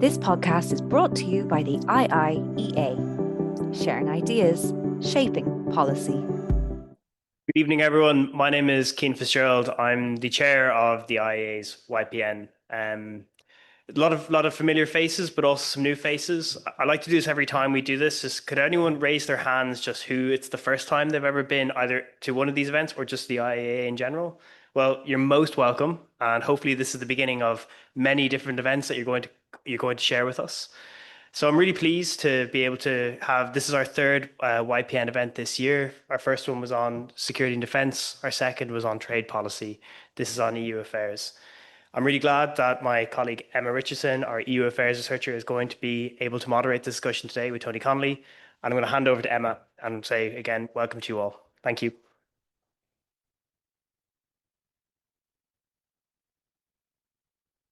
This podcast is brought to you by the IIEA, sharing ideas, shaping policy. Good evening, everyone. My name is Cian Fitzgerald. I'm the chair of the IIEA's YPN. A lot of familiar faces, but also some new faces. I like to do this every time we do this. Could anyone raise their hands just who it's the first time they've ever been either to one of these events or just the IIEA in general? Well, you're most welcome, and hopefully this is the beginning of many different events that you're going to share with us. So I'm really pleased to be able to have, this is our third YPN event this year. Our first one was on security and defence. Our second was on trade policy. This is on EU affairs. I'm really glad that my colleague Emma Richardson, our EU affairs researcher, is going to be able to moderate the discussion today with Tony Connelly. And I'm going to hand over to Emma and say again, welcome to you all. Thank you.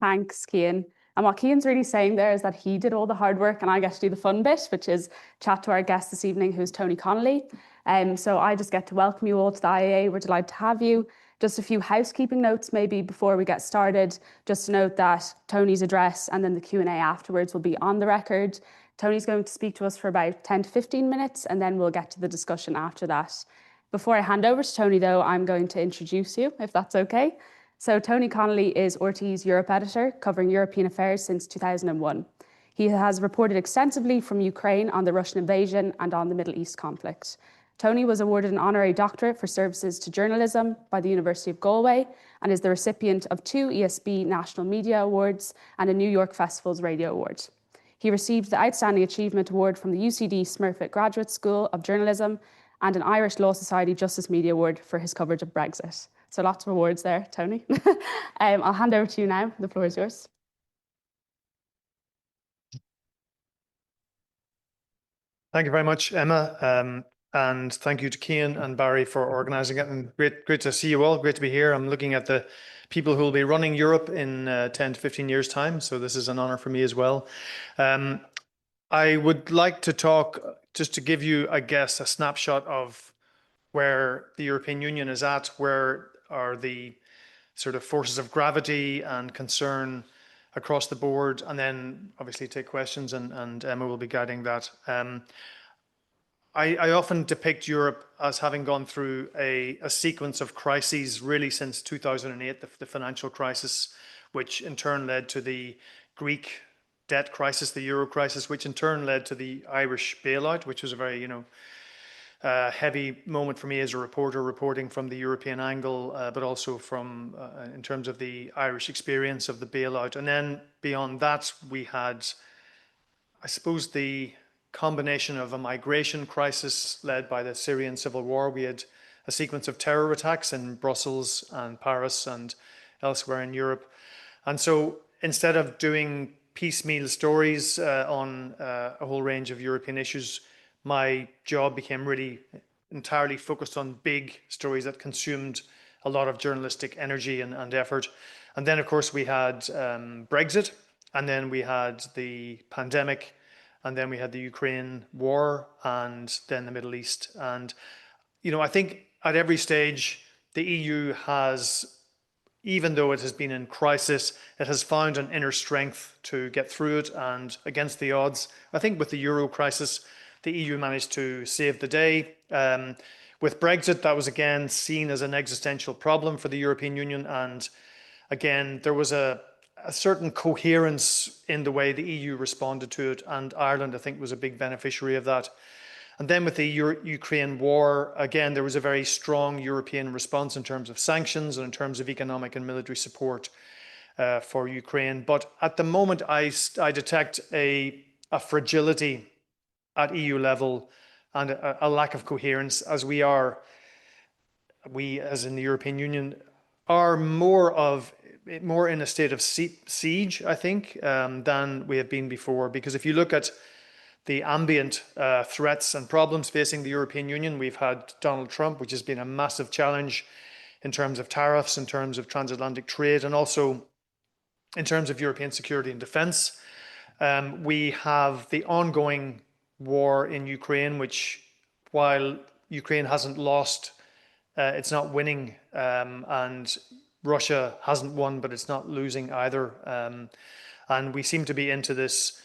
Thanks, Cian. And what Cian's really saying there is that he did all the hard work and I get to do the fun bit, which is chat to our guest this evening, who's Tony Connelly. So I just get to welcome you all to the IIA. We're delighted to have you. Just a few housekeeping notes maybe before we get started. Just to note that Tony's address and then the Q&A afterwards will be on the record. Tony's going to speak to us for about 10 to 15 minutes and then we'll get to the discussion after that. Before I hand over to Tony though, I'm going to introduce you, if that's okay. So Tony Connelly is RTE's Europe editor, covering European affairs since 2001. He has reported extensively from Ukraine on the Russian invasion and on the Middle East conflict. Tony was awarded an honorary doctorate for services to journalism by the University of Galway and is the recipient of 2 ESB National Media Awards and a New York Festival's Radio Award. He received the Outstanding Achievement Award from the UCD Smurfit Graduate School of Journalism and an Irish Law Society Justice Media Award for his coverage of Brexit. So lots of awards there, Tony. I'll hand over to you now. The floor is yours. Thank you very much, Emma. And thank you to Cian and Barry for organising it. And great to see you all. Great to be here. I'm looking at the people who will be running Europe in 10 to 15 years' time. So this is an honour for me as well. I would like to talk, just to give you, I guess, a snapshot of where the European Union is at, where are the sort of forces of gravity and concern across the board, and then obviously take questions, and Emma will be guiding that. I often depict Europe as having gone through a sequence of crises really since 2008, the financial crisis, which in turn led to the Greek debt crisis, the euro crisis, which in turn led to the Irish bailout, which was a very, heavy moment for me as a reporter, reporting from the European angle, but also from in terms of the Irish experience of the bailout. And then beyond that, we had, I suppose, the combination of a migration crisis led by the Syrian civil war. We had a sequence of terror attacks in Brussels and Paris and elsewhere in Europe. And so instead of doing piecemeal stories on a whole range of European issues, my job became really entirely focused on big stories that consumed a lot of journalistic energy and effort. And then, of course, we had Brexit, and then we had the pandemic, and then we had the Ukraine war, and then the Middle East. And, I think at every stage, the EU has, even though it has been in crisis, it has found an inner strength to get through it and against the odds. I think with the euro crisis, the EU managed to save the day. With Brexit, that was again seen as an existential problem for the European Union. And again, there was a certain coherence in the way the EU responded to it. And Ireland, I think, was a big beneficiary of that. And then with the Ukraine war, again, there was a very strong European response in terms of sanctions and in terms of economic and military support for Ukraine. But at the moment, I detect a fragility at EU level and a lack of coherence, as we as in the European Union are more in a state of siege, I think, than we have been before. Because if you look at the ambient threats and problems facing the European Union, we've had Donald Trump, which has been a massive challenge in terms of tariffs, in terms of transatlantic trade, and also in terms of European security and defence. We have the ongoing war in Ukraine, which, while Ukraine hasn't lost, it's not winning, and Russia hasn't won, but it's not losing either. And we seem to be into this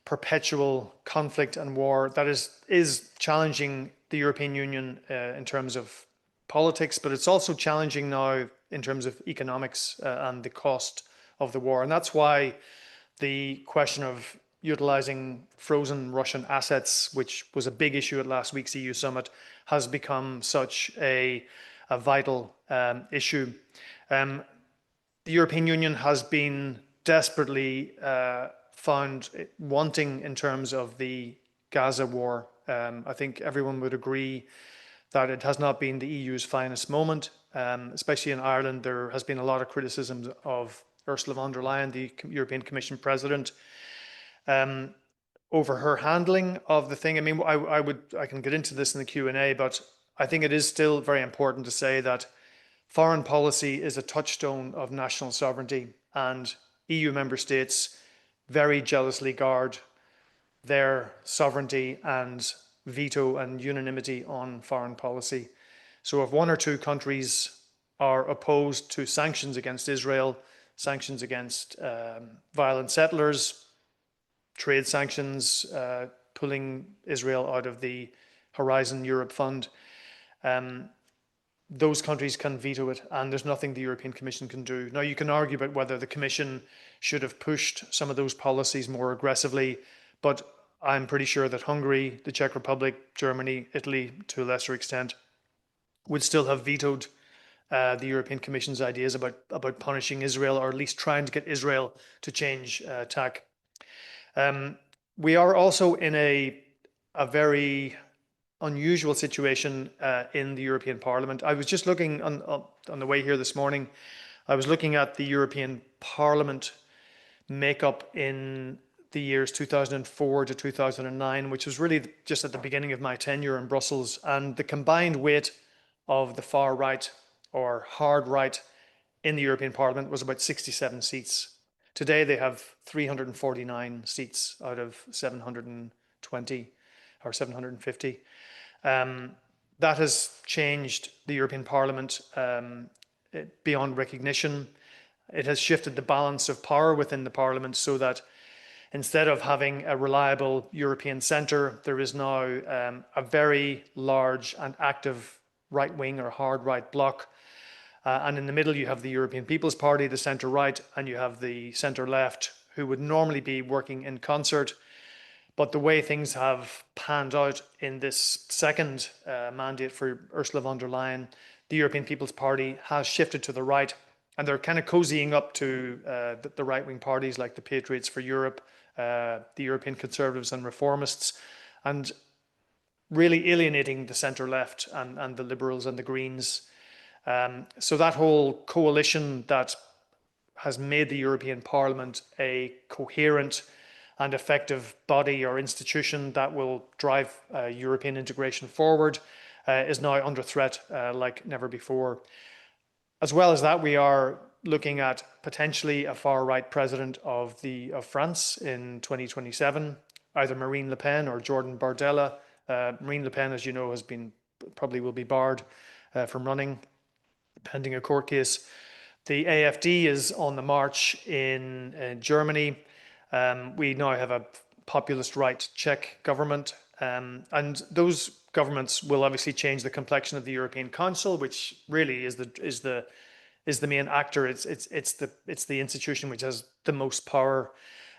perpetual conflict and war that is challenging the European Union in terms of politics, but it's also challenging now in terms of economics and the cost of the war. And that's why the question of utilizing frozen Russian assets, which was a big issue at last week's EU summit, has become such a vital issue. The European Union has been desperately found wanting in terms of the Gaza war. I think everyone would agree that it has not been the EU's finest moment, especially in Ireland. There has been a lot of criticism of Ursula von der Leyen, the European Commission President, over her handling of the thing. I mean, I can get into this in the Q&A, but I think it is still very important to say that foreign policy is a touchstone of national sovereignty, and EU member states very jealously guard their sovereignty and veto and unanimity on foreign policy. So if one or two countries are opposed to sanctions against Israel, sanctions against violent settlers, trade sanctions, pulling Israel out of the Horizon Europe Fund, those countries can veto it, and there's nothing the European Commission can do. Now, you can argue about whether the Commission should have pushed some of those policies more aggressively, but I'm pretty sure that Hungary, the Czech Republic, Germany, Italy, to a lesser extent, would still have vetoed the European Commission's ideas about punishing Israel, or at least trying to get Israel to change tack. We are also in a very unusual situation in the European Parliament. I was just looking on the way here this morning. I was looking at the European Parliament makeup in the years 2004 to 2009, which was really just at the beginning of my tenure in Brussels, and the combined weight of the far right or hard right in the European Parliament was about 67 seats. Today they have 349 seats out of 720 or 750. That has changed the European Parliament beyond recognition. It has shifted the balance of power within the Parliament so that instead of having a reliable European centre, there is now a very large and active right-wing or hard-right bloc. And in the middle, you have the European People's Party, the centre-right, and you have the centre-left, who would normally be working in concert. But the way things have panned out in this second mandate for Ursula von der Leyen, the European People's Party has shifted to the right, and they're kind of cozying up to the right-wing parties like the Patriots for Europe, the European Conservatives and Reformists, and really alienating the centre-left and the Liberals and the Greens. So that whole coalition that has made the European Parliament a coherent and effective body or institution that will drive European integration forward is now under threat like never before. As well as that, we are looking at potentially a far-right president of France in 2027, either Marine Le Pen or Jordan Bardella. Marine Le Pen, as you know, probably will be barred from running, pending a court case. The AfD is on the march in Germany. We now have a populist right Czech government, and those governments will obviously change the complexion of the European Council, which really is the main actor. It's the institution which has the most power.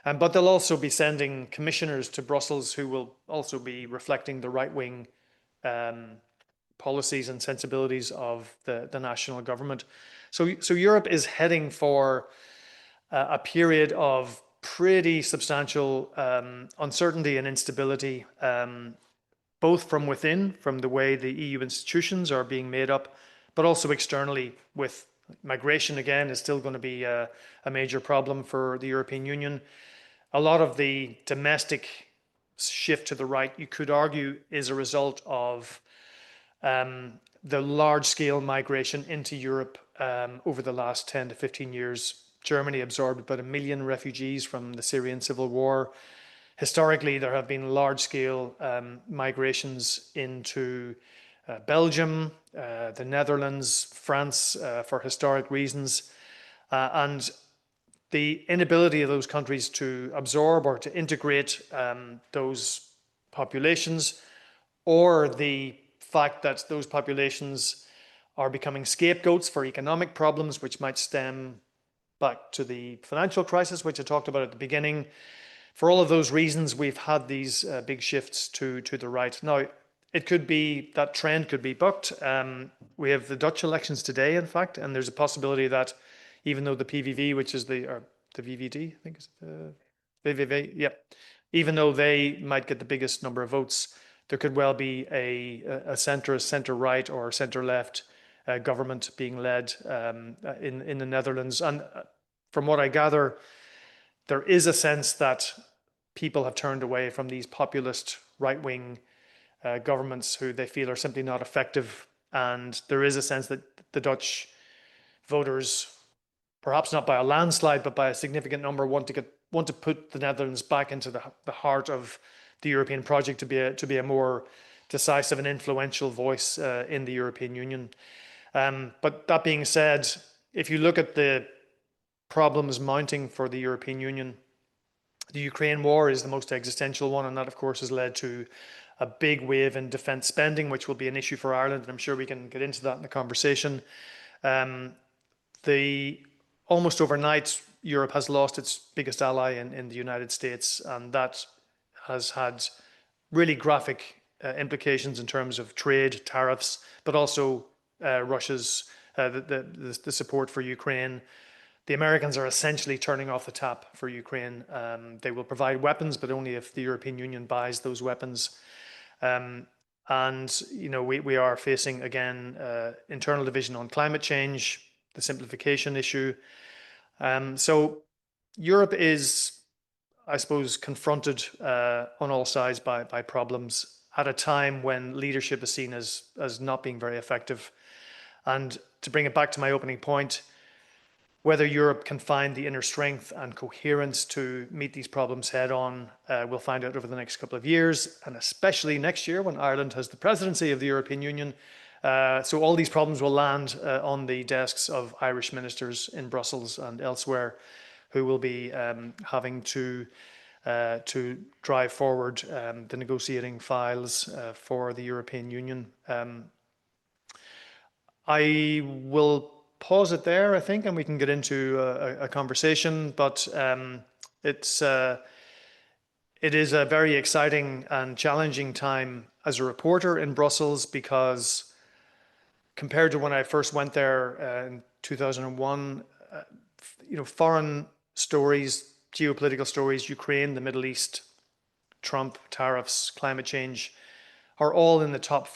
But they'll also be sending commissioners to Brussels who will also be reflecting the right-wing policies and sensibilities of the national government. So Europe is heading for a period of pretty substantial uncertainty and instability, both from within, from the way the EU institutions are being made up, but also externally with migration. Again, is still going to be a major problem for the European Union. A lot of the domestic shift to the right, you could argue, is a result of the large-scale migration into Europe over the last 10 to 15 years. Germany absorbed about 1 million refugees from the Syrian civil war. Historically, there have been large-scale migrations into Belgium, the Netherlands, France, for historic reasons. And the inability of those countries to absorb or to integrate those populations, or the fact that those populations are becoming scapegoats for economic problems, which might stem back to the financial crisis, which I talked about at the beginning. For all of those reasons, we've had these big shifts to the right. Now, it could be that trend could be bucked. We have the Dutch elections today, in fact, and there's a possibility that even though the PVV, which is the VVD, I think is the VVV, yeah, even though they might get the biggest number of votes, there could well be a center-right or center-left government being led in the Netherlands. And from what I gather, there is a sense that people have turned away from these populist right-wing governments who they feel are simply not effective. And there is a sense that the Dutch voters, perhaps not by a landslide, but by a significant number, want to put the Netherlands back into the heart of the European project, to be a more decisive and influential voice in the European Union. But that being said, if you look at the problems mounting for the European Union, the Ukraine war is the most existential one, and that, of course, has led to a big wave in defence spending, which will be an issue for Ireland, and I'm sure we can get into that in the conversation. Almost overnight, Europe has lost its biggest ally in the United States, and that has had really graphic implications in terms of trade, tariffs, but also Russia's the support for Ukraine. The Americans are essentially turning off the tap for Ukraine. They will provide weapons, but only if the European Union buys those weapons. And we are facing again internal division on climate change, the simplification issue. So Europe is, I suppose, confronted on all sides by problems at a time when leadership is seen as not being very effective. And to bring it back to my opening point, whether Europe can find the inner strength and coherence to meet these problems head on, we'll find out over the next couple of years, and especially next year when Ireland has the presidency of the European Union. So all these problems will land on the desks of Irish ministers in Brussels and elsewhere, who will be having to drive forward the negotiating files for the European Union. I will pause it there, I think, and we can get into a conversation. But it is a very exciting and challenging time as a reporter in Brussels, because compared to when I first went there in 2001, foreign stories, geopolitical stories, Ukraine, the Middle East, Trump, tariffs, climate change, are all in the top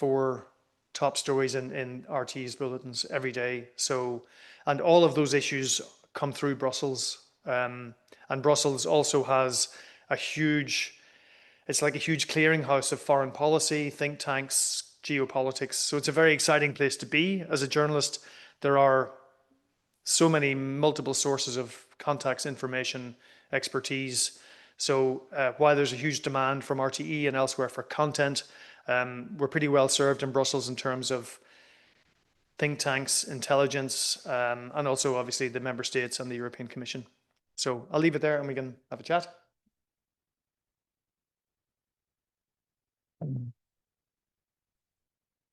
stories in RTE's bulletins every day. So, and all of those issues come through Brussels. And Brussels also has it's like a huge clearinghouse of foreign policy, think tanks, geopolitics. So it's a very exciting place to be. As a journalist, there are so many multiple sources of contacts, information, expertise. So while there's a huge demand from RTE and elsewhere for content, we're pretty well served in Brussels in terms of think tanks, intelligence, and also obviously the member states and the European Commission. So I'll leave it there and we can have a chat.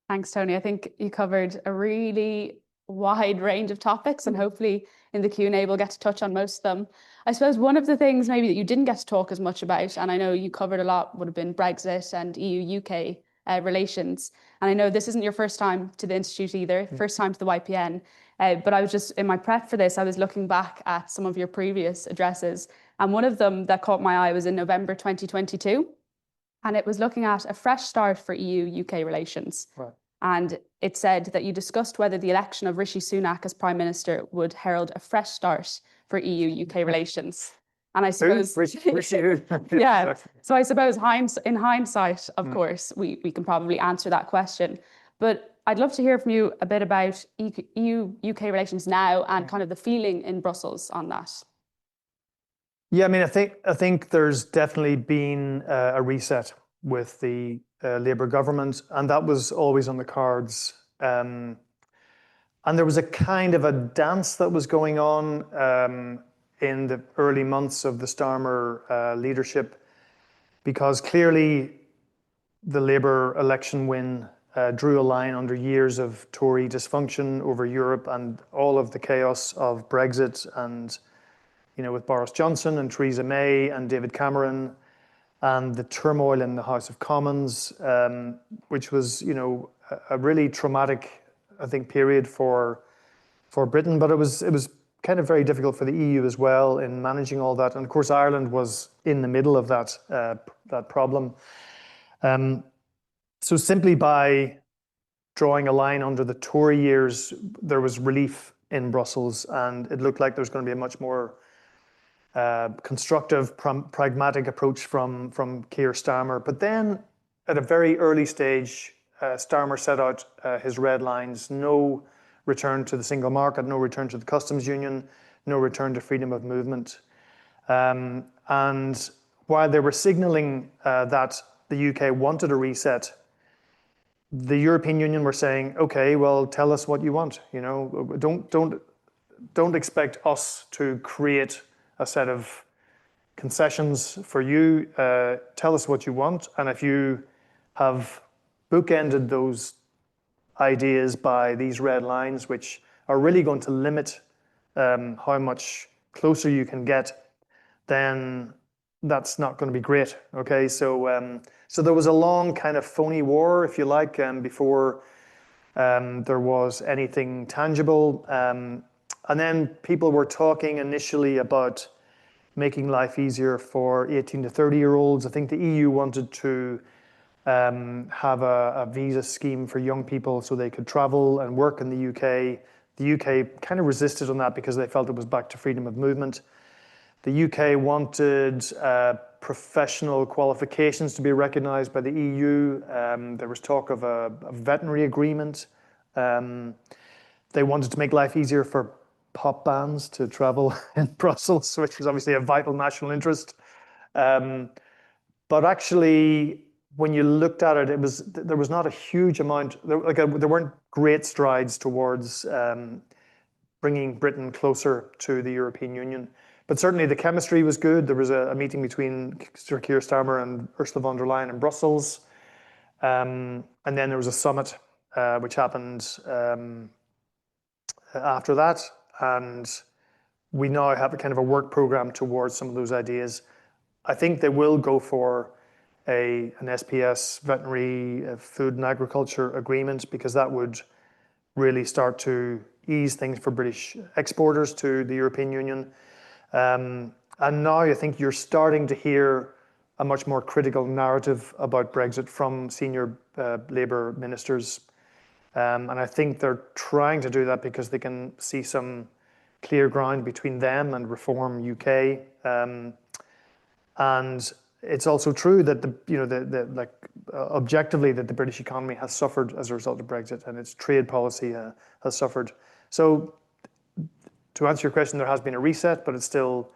Thanks, Tony. I think you covered a really wide range of topics, and hopefully in the Q&A we'll get to touch on most of them. I suppose one of the things maybe that you didn't get to talk as much about, and I know you covered a lot, would have been Brexit and EU-UK relations. And I know this isn't your first time to the Institute either, first time to the YPN. But I was just, in my prep for this, I was looking back at some of your previous addresses. And one of them that caught my eye was in November 2022. And it was looking at a fresh start for EU-UK relations. Right. And it said that you discussed whether the election of Rishi Sunak as Prime Minister would herald a fresh start for EU-UK relations. And I suppose... yeah. So I suppose in hindsight, of course, we can probably answer that question. But I'd love to hear from you a bit about EU-UK relations now and kind of the feeling in Brussels on that. Yeah, I mean, I think there's definitely been a reset with the Labour government, and that was always on the cards. And there was a kind of a dance that was going on in the early months of the Starmer leadership, because clearly the Labour election win drew a line under years of Tory dysfunction over Europe and all of the chaos of Brexit, and with Boris Johnson and Theresa May and David Cameron, and the turmoil in the House of Commons, which was a really traumatic, I think, period for Britain. But it was kind of very difficult for the EU as well in managing all that. And of course, Ireland was in the middle of that problem. So simply by drawing a line under the Tory years, there was relief in Brussels, and it looked like there was going to be a much more constructive, pragmatic approach from Keir Starmer. But then, at a very early stage, Starmer set out his red lines: no return to the single market, no return to the customs union, no return to freedom of movement. And while they were signalling that the UK wanted a reset, the European Union were saying, okay, well, tell us what you want. Don't expect us to create a set of concessions for you. Tell us what you want. And if you have bookended those ideas by these red lines, which are really going to limit how much closer you can get, then that's not going to be great. Okay, so there was a long kind of phony war, if you like, before there was anything tangible. And then people were talking initially about making life easier for 18 to 30-year-olds. I think the EU wanted to have a visa scheme for young people so they could travel and work in the UK. The UK kind of resisted on that because they felt it was back to freedom of movement. The UK wanted professional qualifications to be recognised by the EU. There was talk of a veterinary agreement. They wanted to make life easier for pop bands to travel in Brussels, which was obviously a vital national interest. But actually, when you looked at it, there was not a huge amount. There weren't great strides towards bringing Britain closer to the European Union. But certainly the chemistry was good. There was a meeting between Sir Keir Starmer and Ursula von der Leyen in Brussels. And then there was a summit which happened after that. And we now have a kind of a work program towards some of those ideas. I think they will go for an SPS, veterinary, food and agriculture agreement, because that would really start to ease things for British exporters to the European Union. And now I think you're starting to hear a much more critical narrative about Brexit from senior Labour ministers. And I think they're trying to do that because they can see some clear ground between them and Reform UK. And it's also true that objectively that the British economy has suffered as a result of Brexit, and its trade policy has suffered. So to answer your question, there has been a reset, but it's still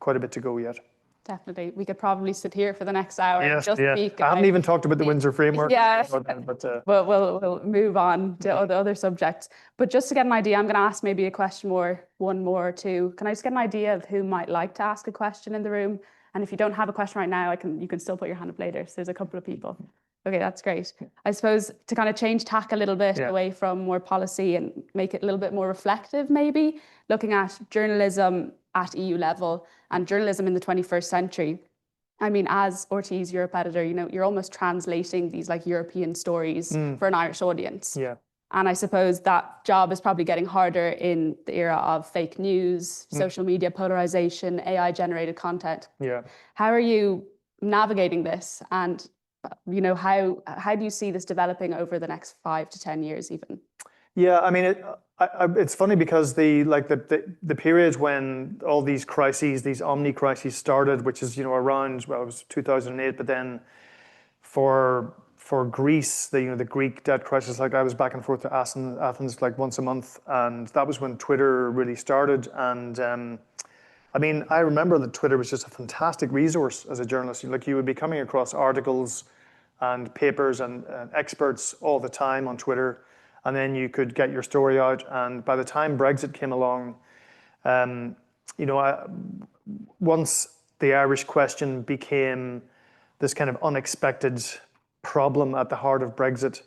quite a bit to go yet. Definitely. We could probably sit here for the next hour and just speak. I haven't even talked about the Windsor Framework. Yeah, but we'll move on to other subjects. But just to get an idea, I'm going to ask maybe a question one more or two. Can I just get an idea of who might like to ask a question in the room? And if you don't have a question right now, you can still put your hand up later. So there's a couple of people. Okay, that's great. I suppose to kind of change tack a little bit away from more policy and make it a little bit more reflective, maybe looking at journalism at EU level and journalism in the 21st century. I mean, as RTE's Europe editor, you're almost translating these like European stories for an Irish audience. Yeah. And I suppose that job is probably getting harder in the era of fake news, social media polarization, AI-generated content. Yeah. How are you navigating this? And how do you see this developing over the next 5 to 10 years even? Yeah, I mean, it's funny because the period when all these crises, these omni crises started, which is around, well, it was 2008, but then for Greece, the Greek debt crisis, like I was back and forth to Athens like once a month, and that was when Twitter really started. And I mean, I remember that Twitter was just a fantastic resource as a journalist. Like, you would be coming across articles and papers and experts all the time on Twitter, and then you could get your story out. And by the time Brexit came along, once the Irish question became this kind of unexpected problem at the heart of Brexit,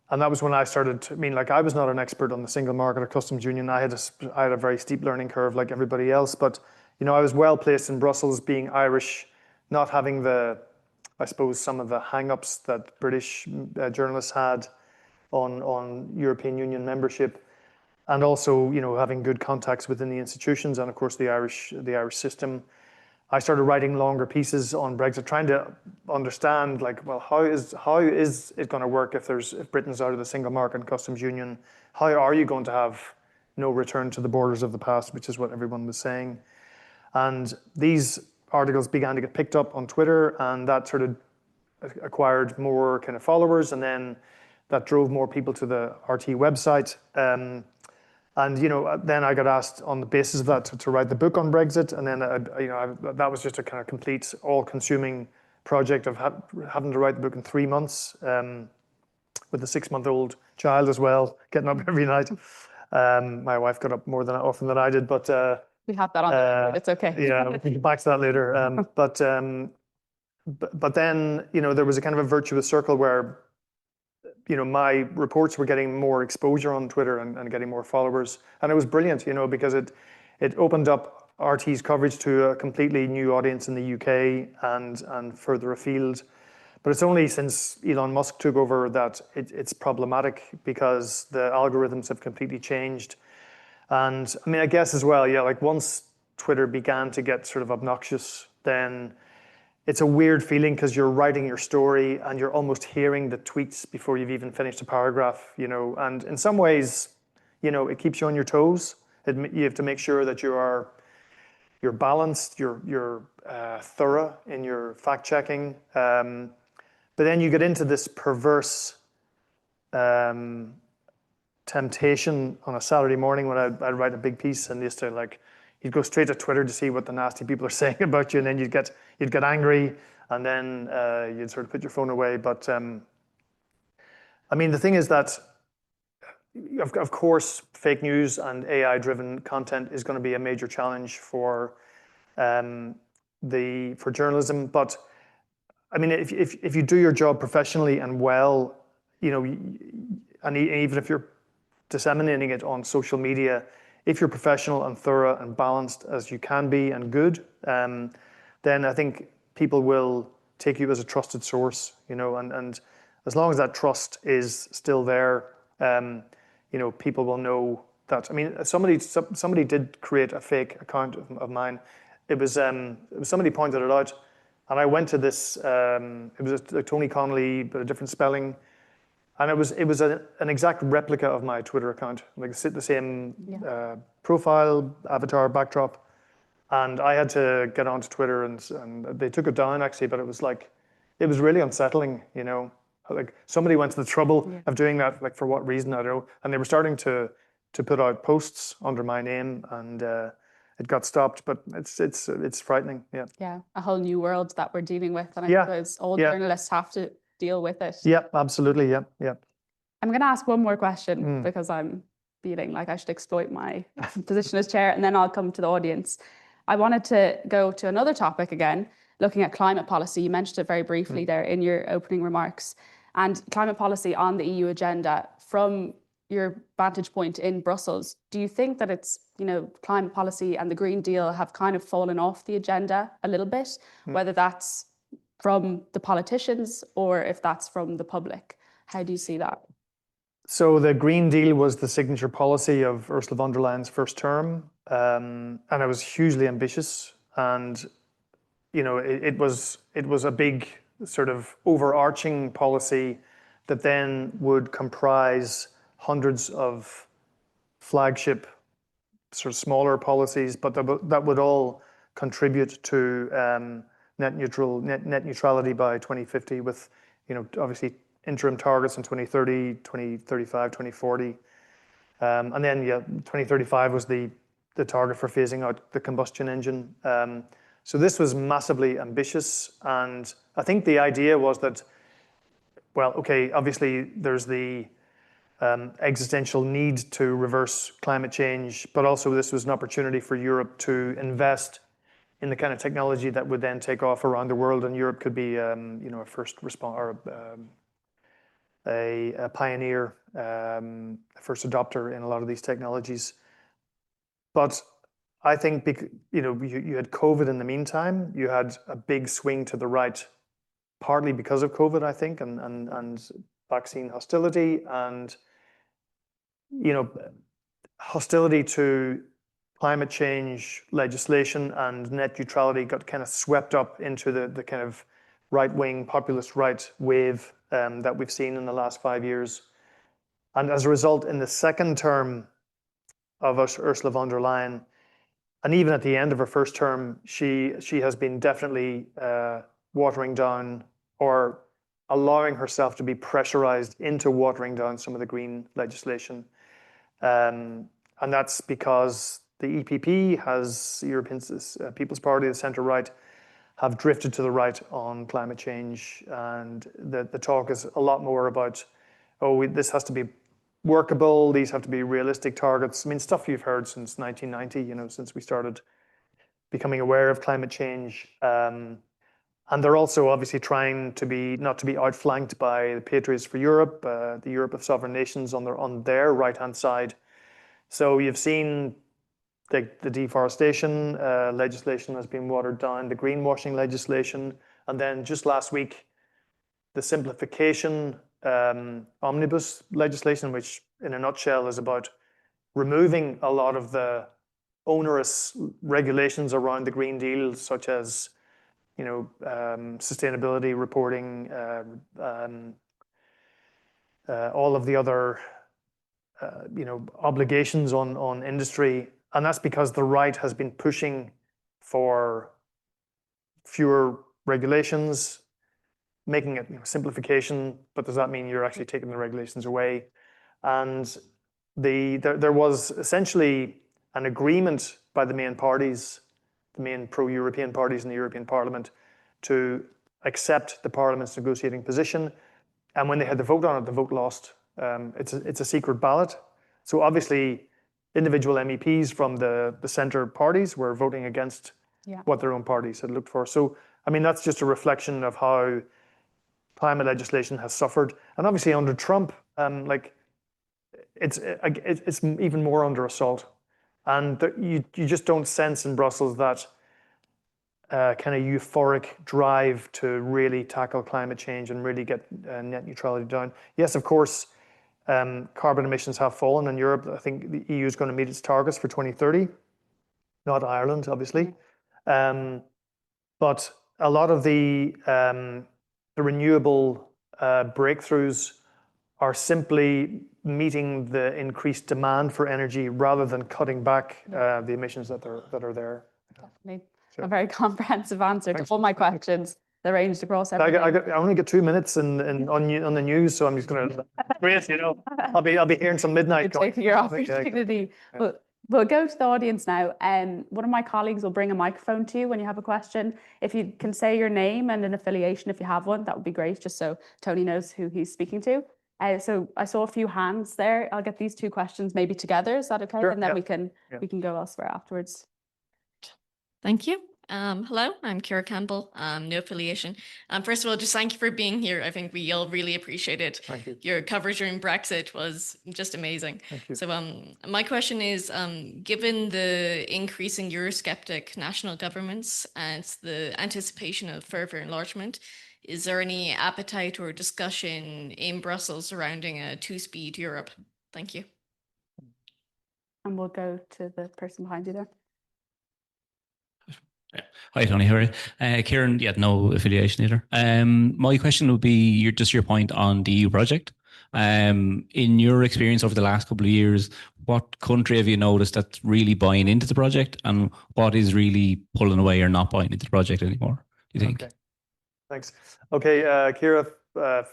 and that was when I started. I mean, like, I was not an expert on the single market or customs union. I had a very steep learning curve like everybody else, but I was well placed in Brussels, being Irish, not having I suppose, some of the hang-ups that British journalists had on European Union membership, and also, having good contacts within the institutions and, of course, the Irish system. I started writing longer pieces on Brexit, trying to understand, like, well, how is it going to work if Britain's out of the single market and customs union? How are you going to have no return to the borders of the past, which is what everyone was saying? And these articles began to get picked up on Twitter, and that sort of acquired more kind of followers, and then that drove more people to the RTE website. And then I got asked on the basis of that to write the book on Brexit, and then that was just a kind of complete, all-consuming project of having to write the book in 3 months, with a 6-month-old child as well, getting up every night. My wife got up more often than I did, but we have that on the record. It's okay. Yeah, we can get back to that later. But then there was a kind of a virtuous circle where my reports were getting more exposure on Twitter and getting more followers. And it was brilliant, because it opened up RT's coverage to a completely new audience in the UK and further afield. But it's only since Elon Musk took over that it's problematic, because the algorithms have completely changed. And I mean, I guess as well, like, once Twitter began to get sort of obnoxious, then it's a weird feeling, because you're writing your story and you're almost hearing the tweets before you've even finished a paragraph, and in some ways, it keeps you on your toes. You have to make sure that you're balanced, you're thorough in your fact checking. But then you get into this perverse temptation on a Saturday morning when I'd write a big piece, and used to, you'd go straight to Twitter to see what the nasty people are saying about you, and then you'd get angry, and then you'd sort of put your phone away. But I mean, the thing is that, of course, fake news and AI-driven content is going to be a major challenge for journalism. But I mean, if you do your job professionally and well, and even if you're disseminating it on social media, if you're professional and thorough and balanced as you can be and good, then I think people will take you as a trusted source, and as long as that trust is still there, people will know that. I mean, somebody did create a fake account of mine. It was somebody pointed it out, and I went to this. It was a Tony Connelly, but a different spelling. And it was an exact replica of my Twitter account, like the same profile, avatar, backdrop. And I had to get onto Twitter, and they took it down, actually. But it was really unsettling, Like, somebody went to the trouble of doing that, like, for what reason, I don't know. And they were starting to put out posts under my name, and it got stopped. But it's frightening, yeah. Yeah, a whole new world that we're dealing with, and I suppose all journalists have to deal with it. Yeah, absolutely. Yeah. I'm going to ask one more question because I'm feeling like I should exploit my position as chair, and then I'll come to the audience. I wanted to go to another topic again, looking at climate policy. You mentioned it very briefly there in your opening remarks. And climate policy on the EU agenda, from your vantage point in Brussels, do you think that it's, climate policy and the Green Deal have kind of fallen off the agenda a little bit, whether that's from the politicians or if that's from the public? How do you see that? So the Green Deal was the signature policy of Ursula von der Leyen's first term, and it was hugely ambitious. And it was a big sort of overarching policy that then would comprise hundreds of flagship sort of smaller policies, but that would all contribute to net neutrality by 2050, with obviously interim targets in 2030, 2035, 2040. And then 2035 was the target for phasing out the combustion engine. So this was massively ambitious, and I think the idea was that, well, okay, obviously there's the existential need to reverse climate change, but also this was an opportunity for Europe to invest in the kind of technology that would then take off around the world, and Europe could be, a first responder, or a pioneer, a first adopter in a lot of these technologies. But I think, you had COVID in the meantime. You had a big swing to the right, partly because of COVID, I think, and vaccine hostility, and hostility to climate change legislation and net neutrality got kind of swept up into the kind of right-wing populist right wave that we've seen in the last 5 years. And as a result, in the second term of Ursula von der Leyen, and even at the end of her first term, she has been definitely watering down, or allowing herself to be pressurized into watering down some of the green legislation. And that's because the EPP has, European People's Party, the centre-right, have drifted to the right on climate change. And the talk is a lot more about, this has to be workable, these have to be realistic targets. I mean, stuff you've heard since 1990, since we started becoming aware of climate change. And they're also obviously trying to not to be outflanked by the Patriots for Europe, the Europe of sovereign nations on their right-hand side. So you've seen the deforestation legislation has been watered down, the greenwashing legislation, and then just last week, the simplification omnibus legislation, which in a nutshell is about removing a lot of the onerous regulations around the Green Deal, such as sustainability reporting, all of the other obligations on industry. And that's because the right has been pushing for fewer regulations, making it simplification, but does that mean you're actually taking the regulations away? And there was essentially an agreement by the main parties, the main pro-European parties in the European Parliament, to accept the Parliament's negotiating position. And when they had the vote on it, the vote lost. It's a secret ballot. So obviously, individual MEPs from the centre parties were voting against what their own parties had looked for. So, I mean, that's just a reflection of how climate legislation has suffered. And obviously under Trump, it's even more under assault. And you just don't sense in Brussels that kind of euphoric drive to really tackle climate change and really get net neutrality down. Yes, of course, carbon emissions have fallen in Europe. I think the EU is going to meet its targets for 2030, not Ireland, obviously. But a lot of the renewable breakthroughs are simply meeting the increased demand for energy rather than cutting back the emissions that are there. Definitely. A very comprehensive answer to all my questions. They're ranged across everything. I only get 2 minutes on the news, so I'm just going to great. I'll be here until midnight. You're taking your opportunity. But we'll go to the audience now. One of my colleagues will bring a microphone to you when you have a question. If you can say your name and an affiliation, if you have one, that would be great, just so Tony knows who he's speaking to. So I saw a few hands there. I'll get these two questions maybe together. Is that okay? Sure, and then we can go elsewhere afterwards. Thank you. Hello, I'm Ciara Campbell, no affiliation. First of all, just thank you for being here. I think we all really appreciate it. Thank you. Your coverage during Brexit was just amazing. Thank you. So my question is, given the increasing Eurosceptic national governments and the anticipation of further enlargement, is there any appetite or discussion in Brussels surrounding a two-speed Europe? Thank you. And we'll go to the person behind you there. Hi, Tony. How are you? Kieran, no affiliation either. My question would be just your point on the EU project. In your experience over the last couple of years, what country have you noticed that's really buying into the project, and what is really pulling away or not buying into the project anymore, do you think? Okay. Thanks. Okay, Ciara,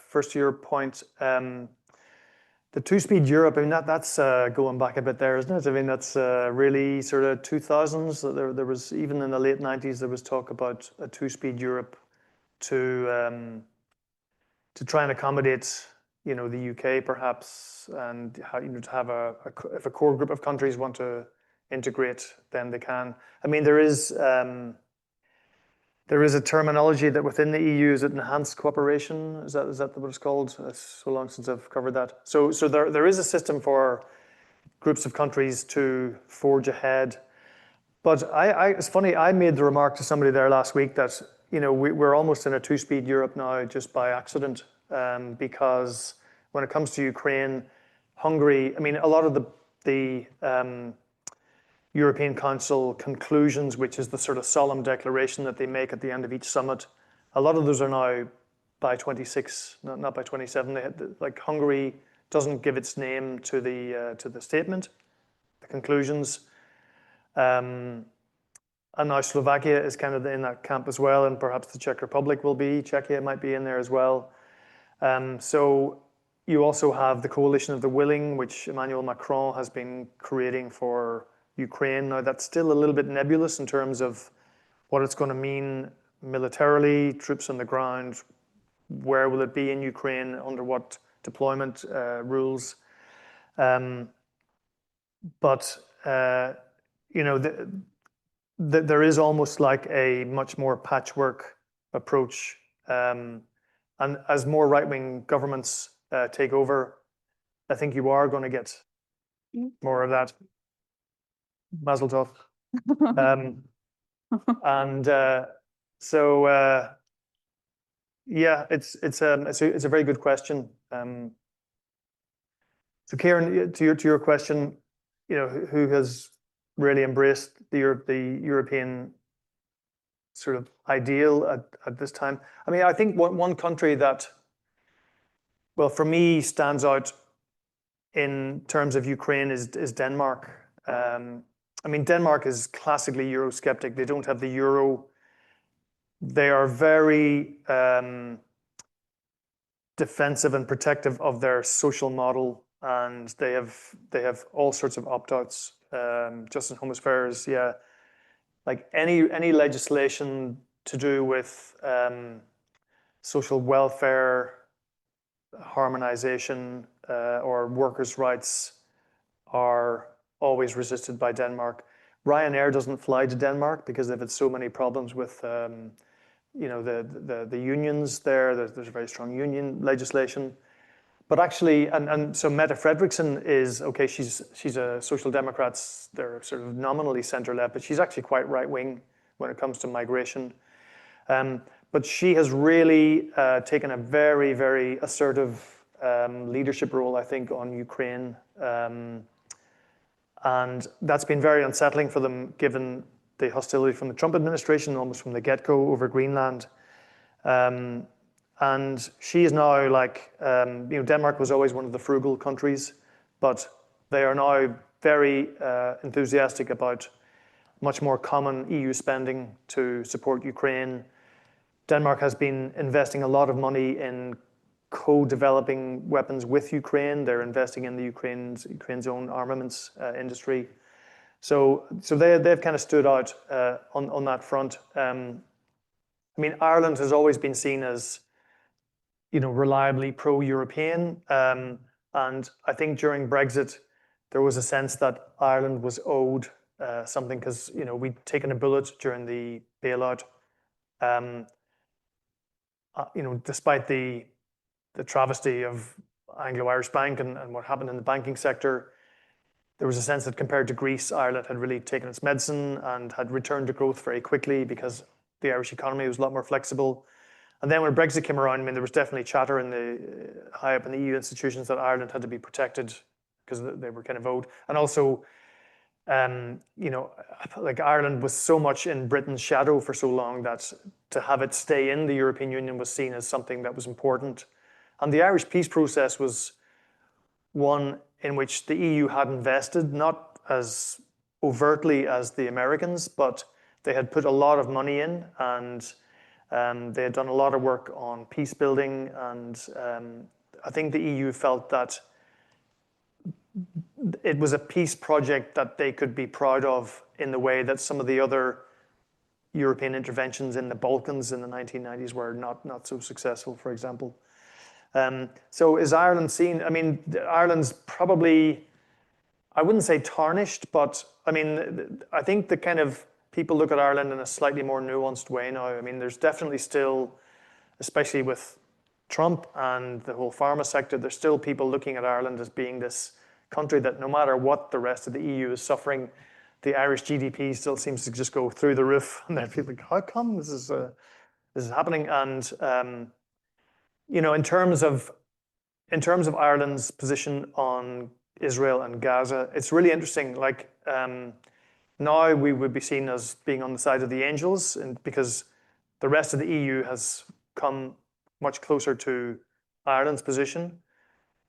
first to your point, the two-speed Europe, I mean, that's going back a bit there, isn't it? I mean, that's really sort of 2000s. There was, even in the late 90s, there was talk about a two-speed Europe to try and accommodate the UK perhaps, and to have if a core group of countries want to integrate, then they can. I mean, there is a terminology that within the EU, is it enhanced cooperation? Is that what it's called? It's so long since I've covered that. So there is a system for groups of countries to forge ahead. But it's funny, I made the remark to somebody there last week that, we're almost in a two-speed Europe now just by accident, because when it comes to Ukraine, Hungary, I mean, a lot of the European Council conclusions, which is the sort of solemn declaration that they make at the end of each summit, a lot of those are now by 26, not by 27. Like Hungary doesn't give its name to the statement, the conclusions. And now Slovakia is kind of in that camp as well, and perhaps the Czech Republic will be. Czechia might be in there as well. So you also have the Coalition of the Willing, which Emmanuel Macron has been creating for Ukraine. Now that's still a little bit nebulous in terms of what it's going to mean militarily, troops on the ground, where will it be in Ukraine, under what deployment rules. But there is almost like a much more patchwork approach. And as more right-wing governments take over, I think you are going to get more of that. Mazel tov. Yeah, it's a very good question. So Kieran, to your question, who has really embraced the European sort of ideal at this time? I mean, I think one country that, well, for me, stands out in terms of Ukraine is Denmark. I mean, Denmark is classically Eurosceptic. They don't have the euro. They are very defensive and protective of their social model, and they have all sorts of opt-outs. Justice Home Affairs, yeah, like any legislation to do with social welfare, harmonization, or workers' rights are always resisted by Denmark. Ryanair doesn't fly to Denmark because they've had so many problems with the unions there. There's very strong union legislation. But actually, and so Mette Frederiksen is, okay, she's a Social Democrats, they're sort of nominally centre-left, but she's actually quite right-wing when it comes to migration. But she has really taken a very, very assertive leadership role, I think, on Ukraine. And that's been very unsettling for them, given the hostility from the Trump administration, almost from the get-go over Greenland. And she is now like, Denmark was always one of the frugal countries, but they are now very enthusiastic about much more common EU spending to support Ukraine. Denmark has been investing a lot of money in co-developing weapons with Ukraine. They're investing in the Ukraine's own armaments industry. So they've kind of stood out on that front. I mean, Ireland has always been seen as, reliably pro-European. And I think during Brexit, there was a sense that Ireland was owed something because, we'd taken a bullet during the bailout. Despite the travesty of Anglo-Irish Bank and what happened in the banking sector, there was a sense that compared to Greece, Ireland had really taken its medicine and had returned to growth very quickly because the Irish economy was a lot more flexible. And then when Brexit came around, I mean, there was definitely chatter high up in the EU institutions that Ireland had to be protected because they were kind of owed. And also, like Ireland was so much in Britain's shadow for so long that to have it stay in the European Union was seen as something that was important. And the Irish peace process was one in which the EU had invested, not as overtly as the Americans, but they had put a lot of money in, and they had done a lot of work on peace building. And I think the EU felt that it was a peace project that they could be proud of in the way that some of the other European interventions in the Balkans in the 1990s were not so successful, for example. So is Ireland seen? I mean, Ireland's probably, I wouldn't say tarnished, but I mean, I think the kind of people look at Ireland in a slightly more nuanced way now. I mean, there's definitely still, especially with Trump and the whole pharma sector, there's still people looking at Ireland as being this country that no matter what the rest of the EU is suffering, the Irish GDP still seems to just go through the roof. And then people think, how come this is happening? And in terms of Ireland's position on Israel and Gaza, it's really interesting. Like now we would be seen as being on the side of the angels, and because the rest of the EU has come much closer to Ireland's position.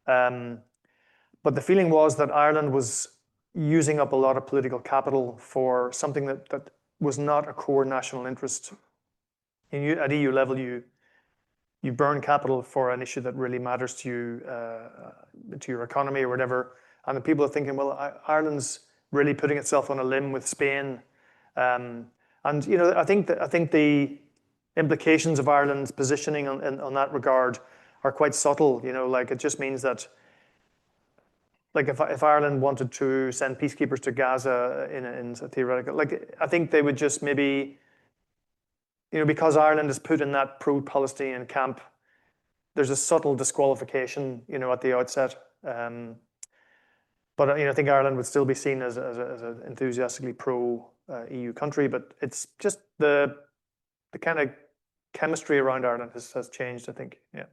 But the feeling was that Ireland was using up a lot of political capital for something that was not a core national interest. At EU level, you burn capital for an issue that really matters to you, to your economy or whatever. And the people are thinking, well, Ireland's really putting itself on a limb with Spain. And I think the implications of Ireland's positioning on that regard are quite subtle. Like it just means that, like if Ireland wanted to send peacekeepers to Gaza in a theoretical, like I think they would just maybe, because Ireland is put in that pro-Palestinian camp, there's a subtle disqualification, at the outset. But I think Ireland would still be seen as an enthusiastically pro-EU country. But it's just the kind of chemistry around Ireland has changed, I think. Yeah.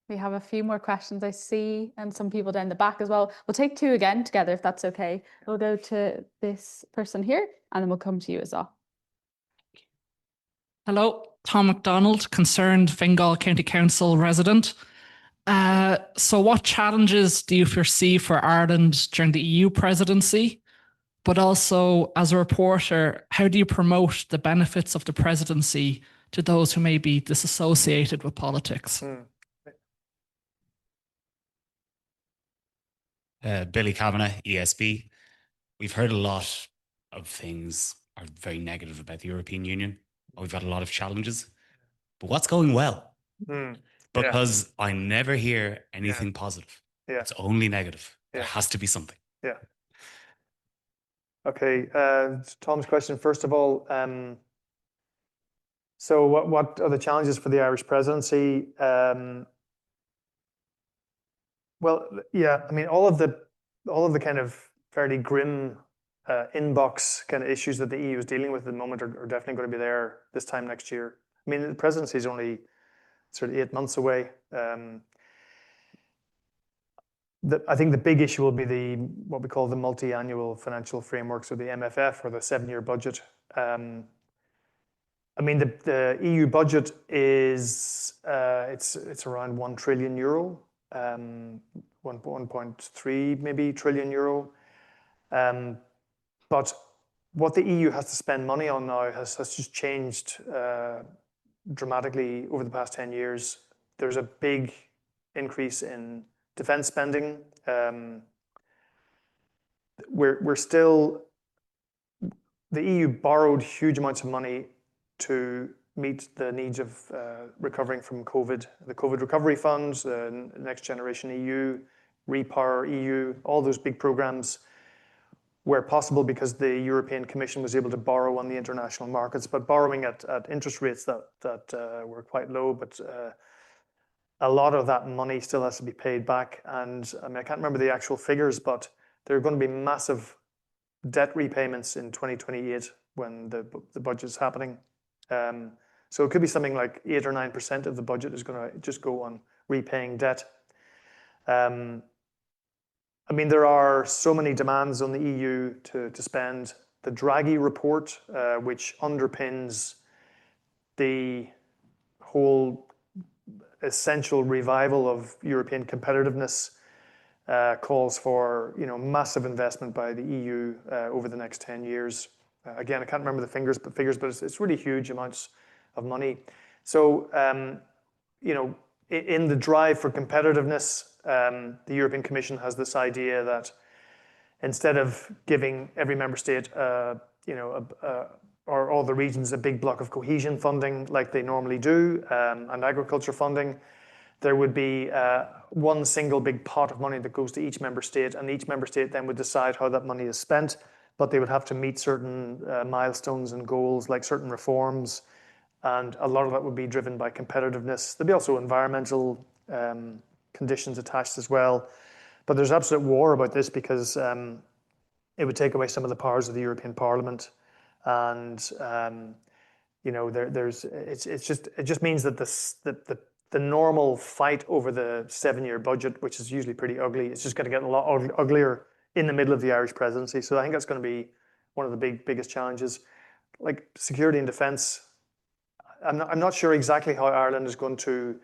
We have a few more questions I see, and some people down the back as well. We'll take two again together, if that's okay. We'll go to this person here, and then we'll come to you as well. Hello, Tom MacDonald, concerned Fingal County Council resident. So what challenges do you foresee for Ireland during the EU presidency? But also, as a reporter, how do you promote the benefits of the presidency to those who may be disassociated with politics? Billy Kavanagh, ESB. We've heard a lot of things are very negative about the European Union. We've got a lot of challenges. But what's going well? Because I never hear anything positive. Yeah. It's only negative. There has to be something. Yeah. Okay. Tom's question, first of all. So what are the challenges for the Irish presidency? Well, yeah, I mean, all of the kind of fairly grim inbox kind of issues that the EU is dealing with at the moment are definitely going to be there this time next year. I mean, the presidency is only sort of 8 months away. I think the big issue will be what we call the multi-annual financial framework, so the MFF, or the 7-year budget. I mean, the EU budget is it's around €1 trillion. 1.3 maybe trillion euro. But what the EU has to spend money on now has just changed dramatically over the past 10 years. There's a big increase in defense spending. The EU borrowed huge amounts of money to meet the needs of recovering from COVID. The COVID recovery funds, the Next Generation EU, Repower EU, all those big programs were possible because the European Commission was able to borrow on the international markets, but borrowing at interest rates that were quite low. But a lot of that money still has to be paid back. And I mean, I can't remember the actual figures, but there are going to be massive debt repayments in 2028 when the budget's happening. So it could be something like 8 or 9% of the budget is going to just go on repaying debt. I mean, there are so many demands on the EU to spend. The Draghi report, which underpins the whole essential revival of European competitiveness, calls for massive investment by the EU over the next 10 years. Again, I can't remember the figures, but it's really huge amounts of money. So, in the drive for competitiveness, the European Commission has this idea that instead of giving every member state, or all the regions, a big block of cohesion funding like they normally do, and agriculture funding, there would be one single big pot of money that goes to each member state, and each member state then would decide how that money is spent, but they would have to meet certain milestones and goals, like certain reforms, and a lot of that would be driven by competitiveness. There'd be also environmental conditions attached as well. But there's absolute war about this because it would take away some of the powers of the European Parliament, and it just means that the normal fight over the 7-year budget, which is usually pretty ugly, it's just going to get a lot uglier in the middle of the Irish presidency. So I think that's going to be one of the biggest challenges. Like security and defence, I'm not sure exactly how Ireland is going to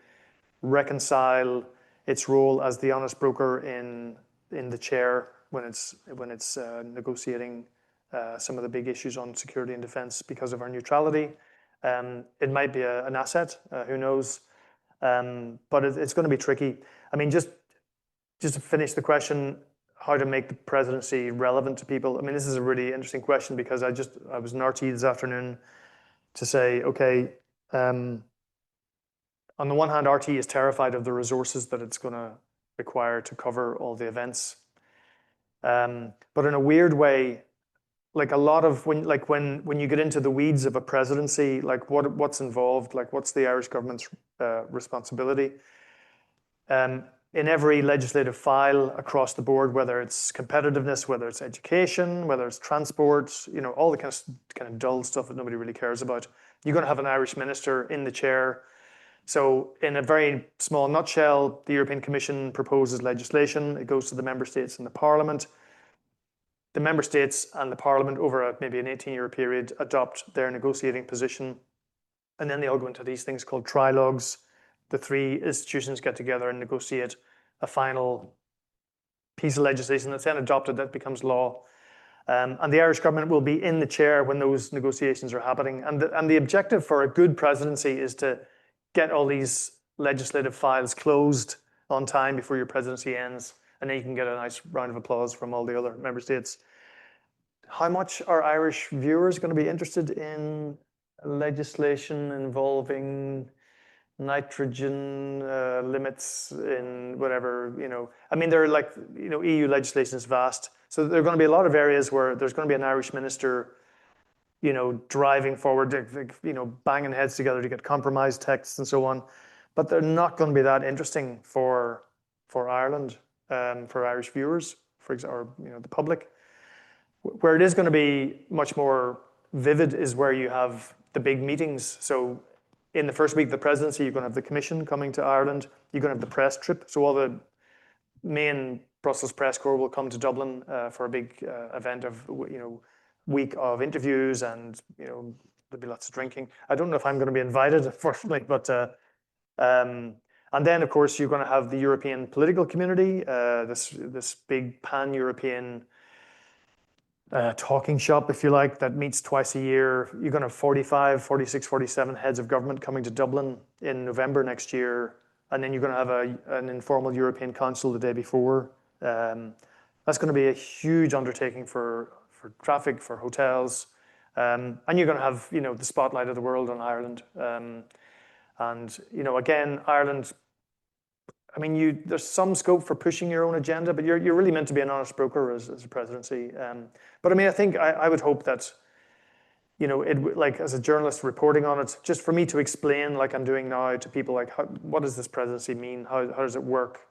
reconcile its role as the honest broker in the chair when it's negotiating some of the big issues on security and defence because of our neutrality. It might be an asset, who knows? But it's going to be tricky. I mean, just to finish the question, how to make the presidency relevant to people. I mean, this is a really interesting question because I was in RTE this afternoon to say, okay, on the one hand, RTE is terrified of the resources that it's going to require to cover all the events. But in a weird way, like a lot of when you get into the weeds of a presidency, like what's involved, like what's the Irish government's responsibility? In every legislative file across the board, whether it's competitiveness, whether it's education, whether it's transport, all the kind of dull stuff that nobody really cares about, you're going to have an Irish minister in the chair. So in a very small nutshell, the European Commission proposes legislation. It goes to the member states and the Parliament. The member states and the Parliament, over maybe an 18-year period, adopt their negotiating position. And then they all go into these things called trilogues. The three institutions get together and negotiate a final piece of legislation that's then adopted, that becomes law. And the Irish government will be in the chair when those negotiations are happening. And the objective for a good presidency is to get all these legislative files closed on time before your presidency ends. And then you can get a nice round of applause from all the other member states. How much are Irish viewers going to be interested in legislation involving nitrogen limits in whatever, I mean, they're like, EU legislation is vast. So there are going to be a lot of areas where there's going to be an Irish minister, driving forward, banging heads together to get compromise texts and so on. But they're not going to be that interesting for Ireland, for Irish viewers, for example, or the public. Where it is going to be much more vivid is where you have the big meetings. So in the first week of the presidency, you're going to have the Commission coming to Ireland. You're going to have the press trip. So all the main Brussels press corps will come to Dublin for a big event of week of interviews, and there'll be lots of drinking. I don't know if I'm going to be invited, unfortunately, but and then of course you're going to have the European political community, this big pan-European talking shop, if you like, that meets twice a year. You're going to have 45, 46, 47 heads of government coming to Dublin in November next year. And then you're going to have an informal European Council the day before. That's going to be a huge undertaking for traffic, for hotels. And you're going to have, the spotlight of the world on Ireland. And again, Ireland, I mean, there's some scope for pushing your own agenda, but you're really meant to be an honest broker as a presidency. But I mean, I think I would hope that, like as a journalist reporting on it, just for me to explain, like I'm doing now, to people, like what does this presidency mean? How does it work?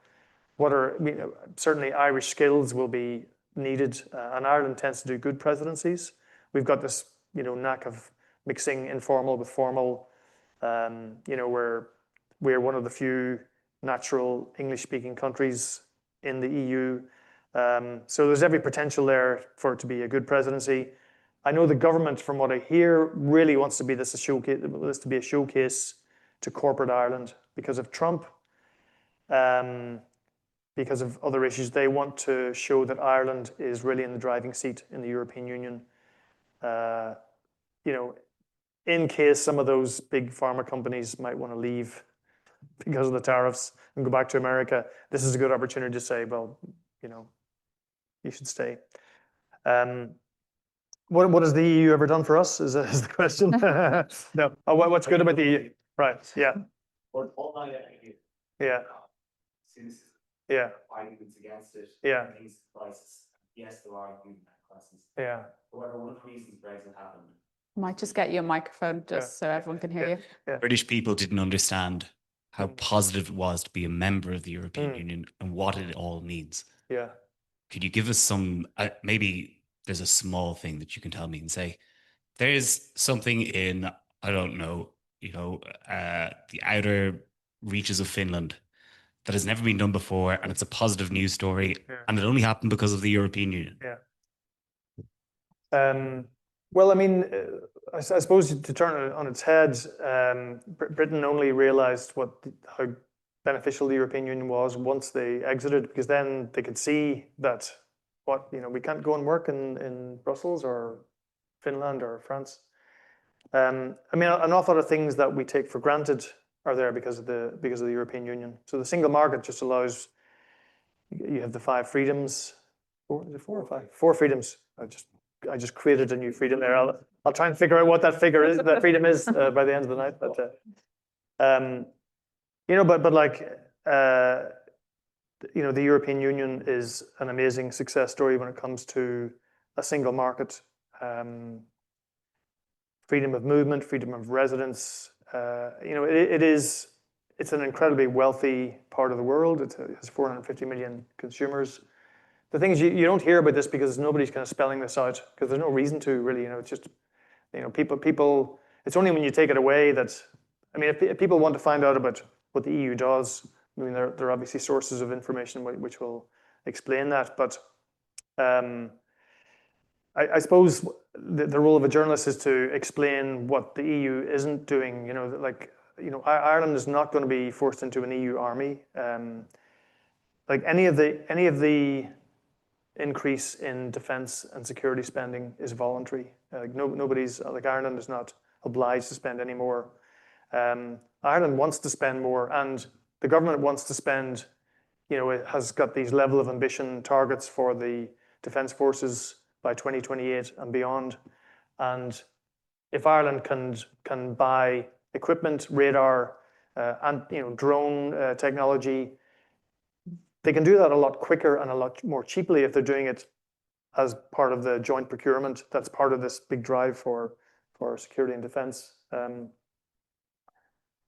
Certainly Irish skills will be needed, and Ireland tends to do good presidencies. We've got this, knack of mixing informal with formal. We're one of the few natural English-speaking countries in the EU. So there's every potential there for it to be a good presidency. I know the government, from what I hear, really wants to be a showcase to corporate Ireland because of Trump, because of other issues. They want to show that Ireland is really in the driving seat in the European Union. In case some of those big pharma companies might want to leave because of the tariffs and go back to America, this is a good opportunity to say, well, you should stay. What has the EU ever done for us is the question. No. What's good about the EU? Right, yeah. Yeah. Cynicism. Yeah. Arguments against it. Yeah. Against the crisis. Yes, there are human crises. Yeah. However, one of the reasons Brexit happened. Might just get you a microphone just so everyone can hear you. Yeah. British people didn't understand how positive it was to be a member of the European Mm. Union and what it all means. Yeah. Could you give us some, maybe there's a small thing that you can tell me and say, there's something in, I don't know, the outer reaches of Finland that has never been done before, and it's a positive news story, and it only happened because of the European Union. Yeah. Well, I mean, I suppose to turn it on its head, Britain only realized how beneficial the European Union was once they exited, because then they could see that we can't go and work in Brussels or Finland or France. I mean, an awful lot of things that we take for granted are there because of the European Union. So the single market just allows you have the 5 freedoms. Is it 4 or 5? 4 freedoms. I just created a new freedom there. I'll try and figure out what that figure is. That freedom is by the end of the night. But the European Union is an amazing success story when it comes to a single market, freedom of movement, freedom of residence. It's an incredibly wealthy part of the world. It has 450 million consumers. The thing is, you don't hear about this because nobody's kind of spelling this out, because there's no reason to really. It's just, people. It's only when you take it away that, I mean, if people want to find out about what the EU does, I mean, there are obviously sources of information which will explain that. But I suppose the role of a journalist is to explain what the EU isn't doing. Ireland is not going to be forced into an EU army. Any of the increase in defence and security spending is voluntary. Ireland is not obliged to spend any more. Ireland wants to spend more, and the government wants to spend. It has got these level of ambition targets for the defence forces by 2028 and beyond. And if Ireland can buy equipment, radar, and drone technology, they can do that a lot quicker and a lot more cheaply if they're doing it as part of the joint procurement. That's part of this big drive for security and defence.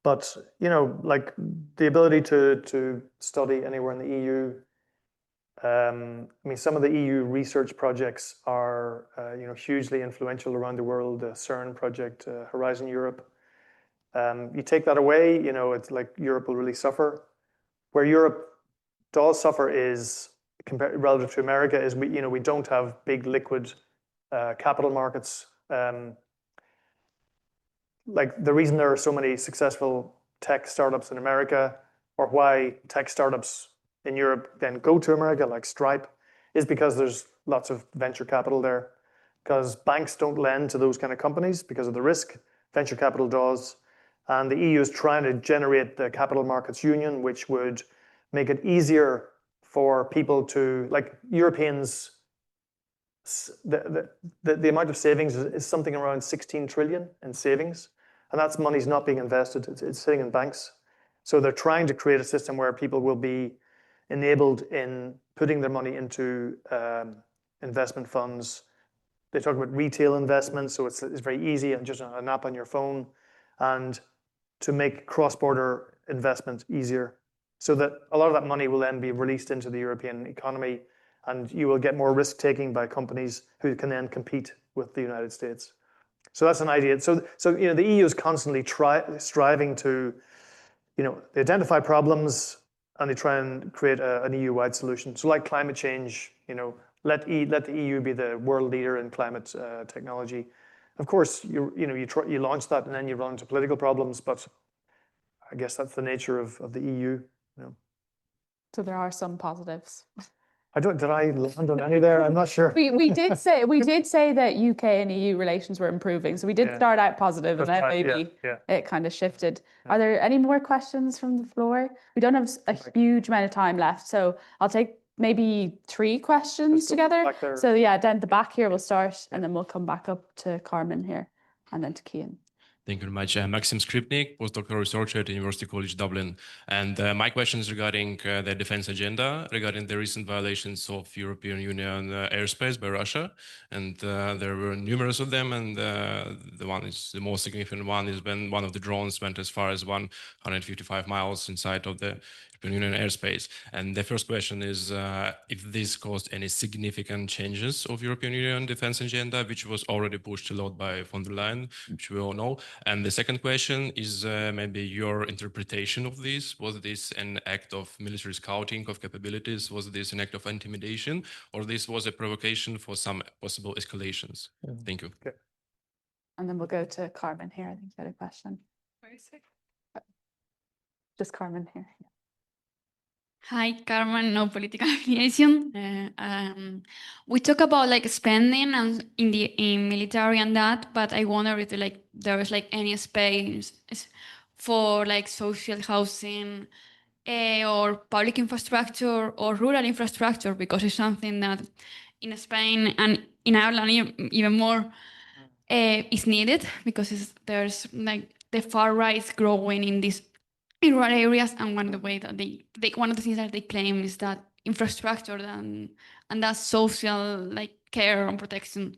But the ability to study anywhere in the EU. I mean, some of the EU research projects are hugely influential around the world. The CERN project, Horizon Europe. You take that away, it's like Europe will really suffer. Where Europe does suffer is relative to America is we don't have big liquid capital markets. The reason there are so many successful tech startups in America, or why tech startups in Europe then go to America, like Stripe, is because there's lots of venture capital there. Because banks don't lend to those kind of companies because of the risk. Venture capital does. And the EU is trying to generate the capital markets union, which would make it easier for people to, Europeans, the amount of savings is something around 16 trillion in savings. And that's money's not being invested. It's sitting in banks. So they're trying to create a system where people will be enabled in putting their money into investment funds. They talk about retail investments, so it's very easy and just an app on your phone, and to make cross-border investment easier, so that a lot of that money will then be released into the European economy, and you will get more risk-taking by companies who can then compete with the United States. So that's an idea. So the EU is constantly striving to, they identify problems and they try and create an EU-wide solution. So like climate change, let the EU be the world leader in climate technology. Of course, you launch that and then you run into political problems, but I guess that's the nature of the EU. So there are some positives. Did I land on any there? I'm not sure. We did say that UK and EU relations were improving. So we did start out positive, and then maybe it kind of shifted. Are there any more questions from the floor? We don't have a huge amount of time left, so I'll take maybe 3 questions together. So then the back here we'll start, and then we'll come back up to Carmen here, and then to Cian. Thank you very much. Maxim Skripnik, postdoctoral researcher at University College Dublin. And my question is regarding the defense agenda, regarding the recent violations of European Union airspace by Russia. And there were numerous of them. And the most significant one is when one of the drones went as far as 155 miles inside of the European Union airspace. And the first question is if this caused any significant changes of European Union defense agenda, which was already pushed a lot by von der Leyen, which we all know. And the second question is maybe your interpretation of this. Was this an act of military scouting of capabilities? Was this an act of intimidation? Or this was a provocation for some possible escalations? Thank you. Okay. And then we'll go to Carmen here. I think you had a question. Just Carmen here. Hi, Carmen, no political affiliation. We talk about like spending and in military and that, but I wonder if there is like any space for like social housing or public infrastructure or rural infrastructure, because it's something that in Spain and in Ireland even more is needed, because there's like the far right growing in these rural areas, and one of the way that one of the things that they claim is that infrastructure and that social like care and protection.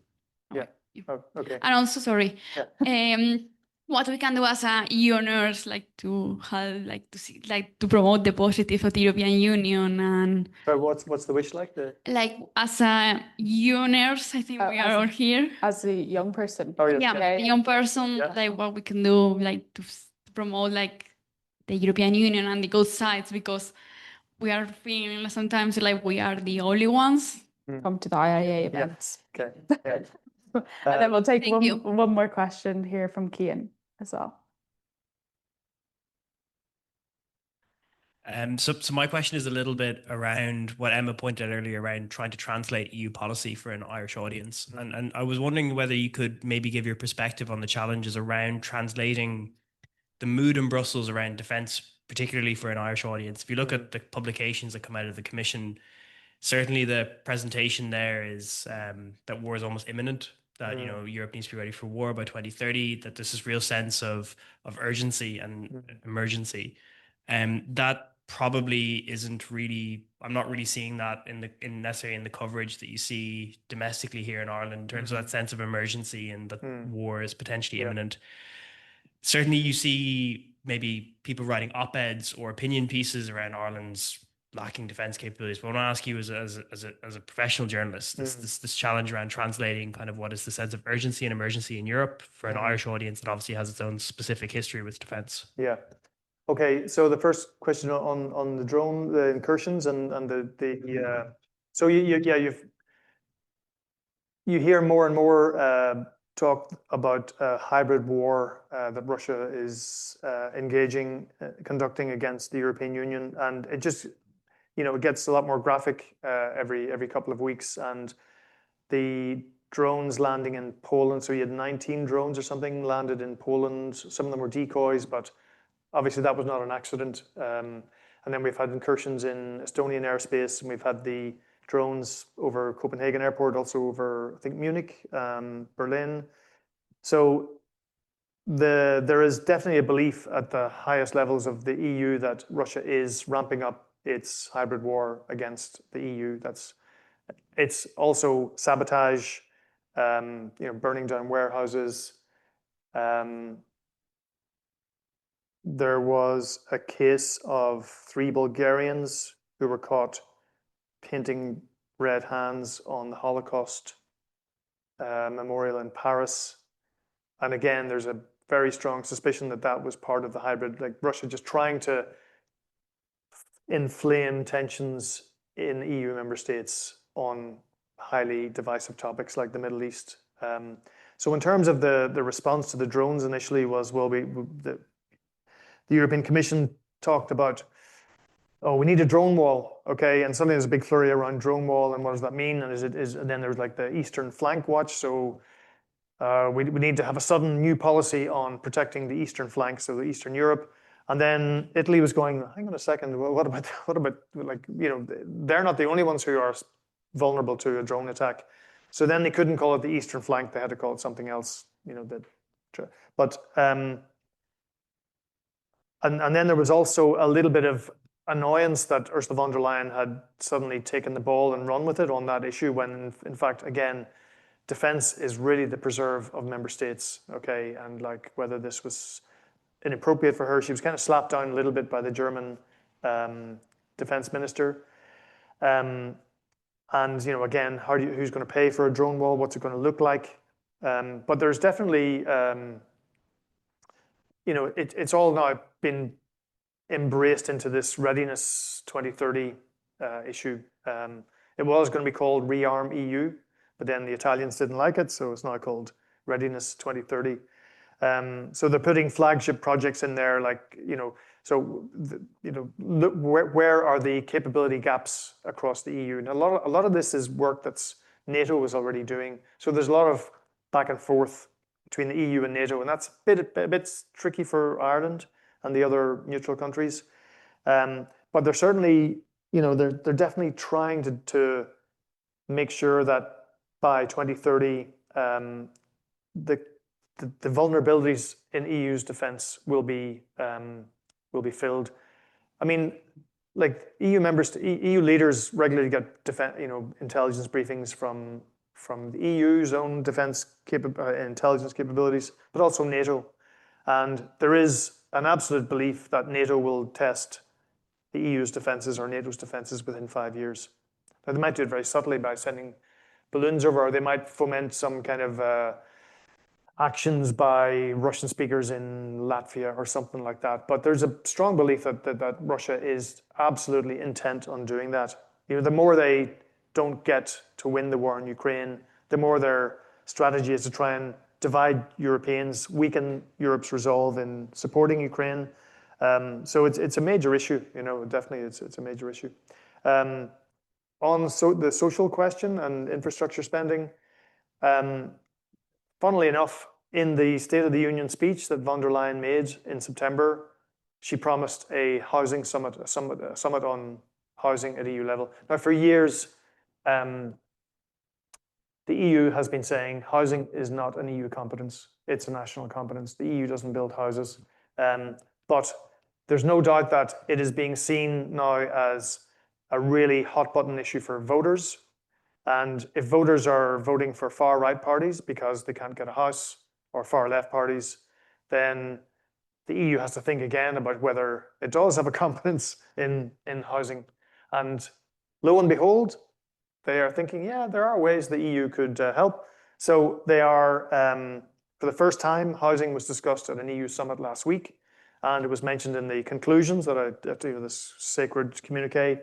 Yeah. Oh, okay. And also, sorry, Yeah. what we can do as a EU nurse, like to help, like to see, like to promote the positive of the European Union, and So what's the wish like? like as a EU nurse, I think we are all here As a young person. Oh, yes. yeah, the young person, Yeah. like what we can do, like to promote like the European Union and the good sides, because we are feeling sometimes like we are the only ones. Come to the IIA events. Okay. Yeah. And then we'll take Thank you. one more question here from Cian as well. So my question is a little bit around what Emma pointed out earlier around trying to translate EU policy for an Irish audience. And I was wondering whether you could maybe give your perspective on the challenges around translating the mood in Brussels around defence, particularly for an Irish audience. If you look at the publications that come out of the Commission, certainly the presentation there is that war is almost imminent, that Europe needs to be ready for war by 2030, that there's this real sense of urgency and emergency. That probably isn't really, I'm not really seeing that necessarily in the coverage that you see domestically here in Ireland in terms of that sense of emergency and that war is potentially imminent. Certainly you see maybe people writing op-eds or opinion pieces around Ireland's lacking defence capabilities. But I want to ask you as a professional journalist, this challenge around translating kind of what is the sense of urgency and emergency in Europe for an Irish audience that obviously has its own specific history with defence. Yeah. Okay. So the first question on the drone, the incursions and the so you hear more and more talk about a hybrid war that Russia is conducting against the European Union, and it just it gets a lot more graphic every couple of weeks. And the drones landing in Poland, so you had 19 drones or something landed in Poland. Some of them were decoys, but obviously that was not an accident. And then we've had incursions in Estonian airspace, and we've had the drones over Copenhagen Airport, also over, I think, Munich, Berlin. So there is definitely a belief at the highest levels of the EU that Russia is ramping up its hybrid war against the EU. It's also sabotage, burning down warehouses. There was a case of 3 Bulgarians who were caught painting red hands on the Holocaust memorial in Paris. And again, there's a very strong suspicion that that was part of the hybrid, like Russia just trying to inflame tensions in EU member states on highly divisive topics like the Middle East. So in terms of the response to the drones initially was, well, the European Commission talked about, oh, we need a drone wall, okay? And suddenly there's a big flurry around drone wall, and what does that mean? And and then there's like the Eastern Flank Watch. So we need to have a sudden new policy on protecting the eastern flank, so the Eastern Europe. And then Italy was going, hang on a second, what about like, they're not the only ones who are vulnerable to a drone attack. So then they couldn't call it the eastern flank, they had to call it something else, the But and then there was also a little bit of annoyance that Ursula von der Leyen had suddenly taken the ball and run with it on that issue, when in fact, again, defense is really the preserve of member states, okay? And like whether this was inappropriate for her, she was kind of slapped down a little bit by the German defense minister. And again, who's going to pay for a drone wall? What's it going to look like? But there's definitely, it's all now been embraced into this Readiness 2030 issue. It was going to be called Rearm EU, but then the Italians didn't like it, so it's now called Readiness 2030. So they're putting flagship projects in there, like, look, where are the capability gaps across the EU? And a lot of this is work that's NATO is already doing. So there's a lot of back and forth between the EU and NATO, and that's a bit tricky for Ireland and the other neutral countries. But they're certainly, they're definitely trying to make sure that by 2030, the vulnerabilities in EU's defense will be filled. I mean, like EU leaders regularly get intelligence briefings from the EU's own defense intelligence capabilities, but also NATO. And there is an absolute belief that NATO will test the EU's defenses or NATO's defenses within 5 years. Now, they might do it very subtly by sending balloons over, or they might foment some kind of actions by Russian speakers in Latvia or something like that. But there's a strong belief that Russia is absolutely intent on doing that. The more they don't get to win the war in Ukraine, the more their strategy is to try and divide Europeans, weaken Europe's resolve in supporting Ukraine. So it's a major issue. Definitely it's a major issue. On the social question and infrastructure spending, funnily enough, in the State of the Union speech that von der Leyen made in September, she promised a housing summit, a summit on housing at EU level. Now, for years, the EU has been saying housing is not an EU competence; it's a national competence. The EU doesn't build houses, but there's no doubt that it is being seen now as a really hot button issue for voters. And if voters are voting for far right parties because they can't get a house, or far left parties, then the EU has to think again about whether it does have a competence in housing. And lo and behold, they are thinking, yeah, there are ways the EU could help. So they are, for the first time, housing was discussed at an EU summit last week, and it was mentioned in the conclusions that this sacred communique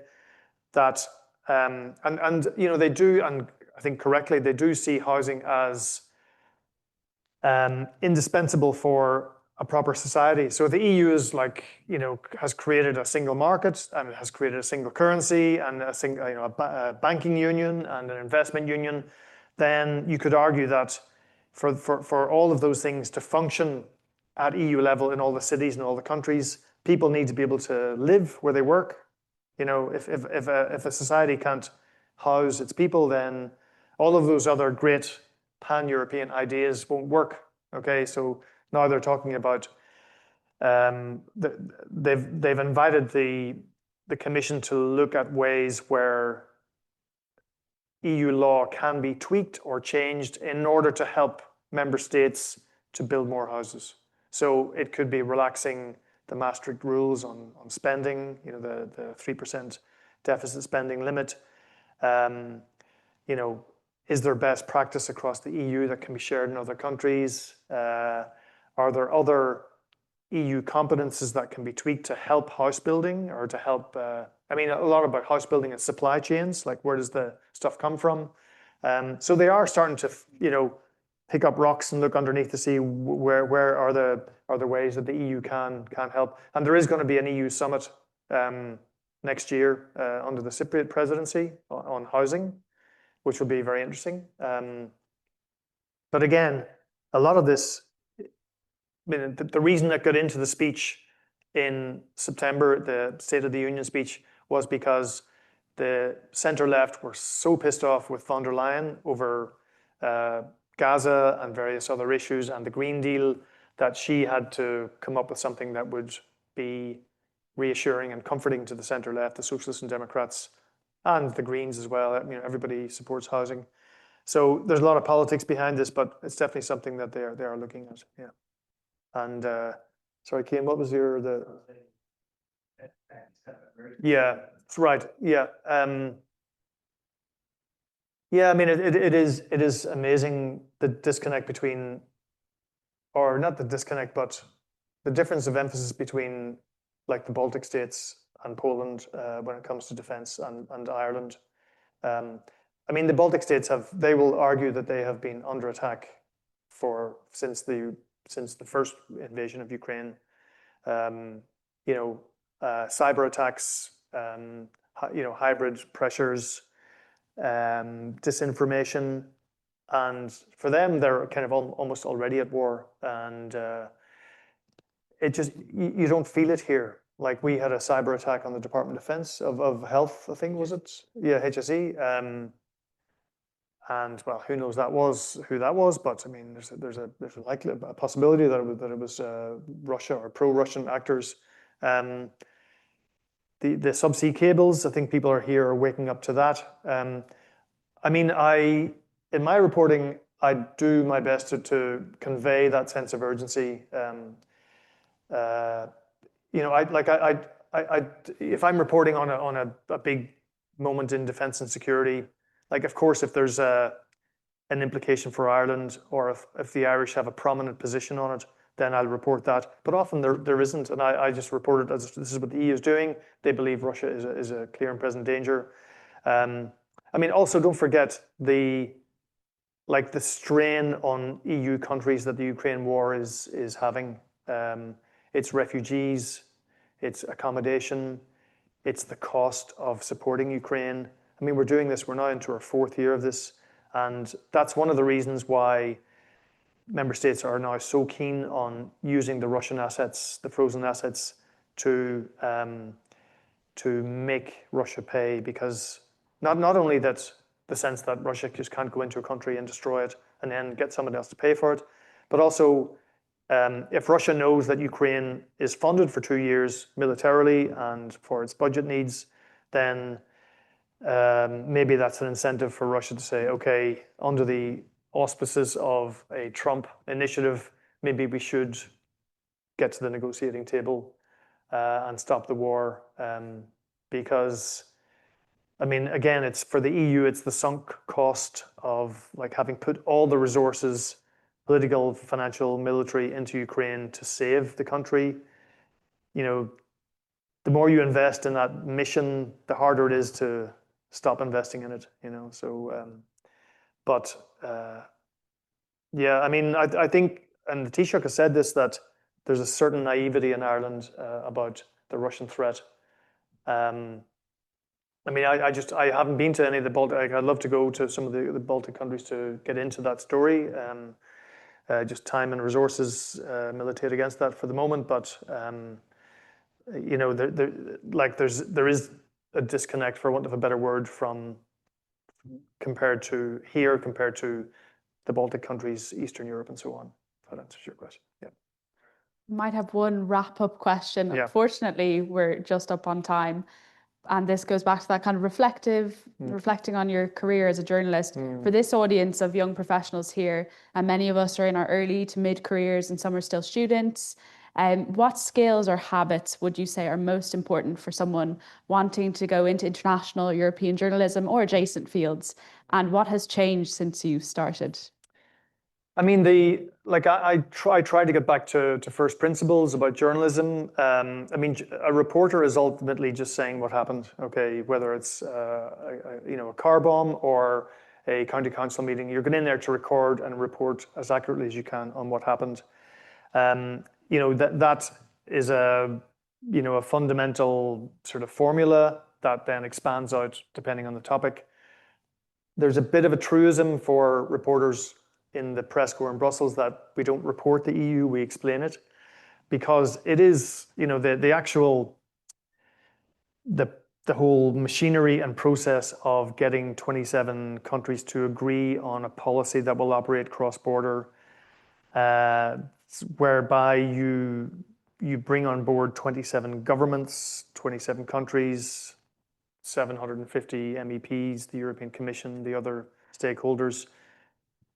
that they do, and I think correctly, they do see housing as indispensable for a proper society. So the EU is has created a single market, and it has created a single currency and a banking union and an investment union. Then you could argue that for all of those things to function at EU level in all the cities and all the countries, people need to be able to live where they work. If a society can't house its people, then all of those other great pan-European ideas won't work. Okay, so now they're talking about they've invited the Commission to look at ways where EU law can be tweaked or changed in order to help member states to build more houses. So it could be relaxing the Maastricht rules on spending, the 3% deficit spending limit. Is there best practice across the EU that can be shared in other countries? Are there other EU competences that can be tweaked to help house building or to help? A lot about house building and supply chains, like where does the stuff come from? So they are starting to, pick up rocks and look underneath to see where are the ways that the EU can help. And there is going to be an EU summit next year under the Cypriot presidency on housing, which will be very interesting. But again, a lot of this, the reason that got into the speech in September, the State of the Union speech, was because the centre-left were so pissed off with von der Leyen over Gaza and various other issues and the Green Deal, that she had to come up with something that would be reassuring and comforting to the centre left, the Socialists and Democrats, and the Greens as well. Everybody supports housing. So there's a lot of politics behind this, but it's definitely something that they are looking at. Yeah. And sorry, Cian, what was Yeah, right. Yeah. Yeah, I mean, it is amazing, the disconnect between, or not the disconnect, but the difference of emphasis between like the Baltic states and Poland when it comes to defense, and Ireland. I mean, the Baltic states they will argue that they have been under attack since the first invasion of Ukraine. Cyber attacks, hybrid pressures, disinformation, and for them, they're kind of almost already at war, and it just, you don't feel it here. Like, we had a cyber attack on the Department of Defense of Health, I think, was it? Yeah, HSE. And well, who knows who that was, but I mean, there's a possibility that it was Russia or pro-Russian actors. The subsea cables, I think people are waking up to that. I mean, in my reporting, I do my best to convey that sense of urgency. If I'm reporting on a big moment in defence and security, like, of course, if there's an implication for Ireland, or if the Irish have a prominent position on it, then I'll report that. But often there isn't, and I just report it as this is what the EU is doing. They believe Russia is a clear and present danger. I mean, also, don't forget the strain on EU countries that the Ukraine war is having. It's refugees, it's accommodation, it's the cost of supporting Ukraine. I mean, we're now into our 4th year of this, and that's one of the reasons why member states are now so keen on using the Russian assets, the frozen assets, to make Russia pay, because not only that, the sense that Russia just can't go into a country and destroy it and then get someone else to pay for it, but also if Russia knows that Ukraine is funded for 2 years militarily and for its budget needs, then maybe that's an incentive for Russia to say, okay, under the auspices of a Trump initiative, maybe we should get to the negotiating table and stop the war. Because, I mean, again, it's for the EU, it's the sunk cost of having put all the resources, political, financial, military, into Ukraine to save the country. The more you invest in that mission, the harder it is to stop investing in it. So, yeah, I mean, I think, and the Taoiseach has said this, that there's a certain naivety in Ireland about the Russian threat. I mean, I haven't been to any of the Baltic. I'd love to go to some of the Baltic countries to get into that story. Just time and resources militate against that for the moment. But there is a disconnect, for want of a better word, compared to the Baltic countries, Eastern Europe, and so on. If that answers your question. Yeah. Might have one wrap-up question. Yeah. Unfortunately, we're just up on time. And this goes back to that kind of reflecting on your career as a journalist. For this audience of young professionals here, and many of us are in our early to mid-careers, and some are still students, what skills or habits would you say are most important for someone wanting to go into international European journalism or adjacent fields? And what has changed since you started? I mean, I try to get back to first principles about journalism. I mean, a reporter is ultimately just saying what happened. Okay, whether it's a car bomb or a county council meeting, you're going in there to record and report as accurately as you can on what happened. That is a fundamental sort of formula that then expands out depending on the topic. There's a bit of a truism for reporters in the press corps in Brussels that we don't report the EU, we explain it, because it is, the the whole machinery and process of getting 27 countries to agree on a policy that will operate cross-border, whereby you bring on board 27 governments, 27 countries, 750 MEPs, the European Commission, the other stakeholders.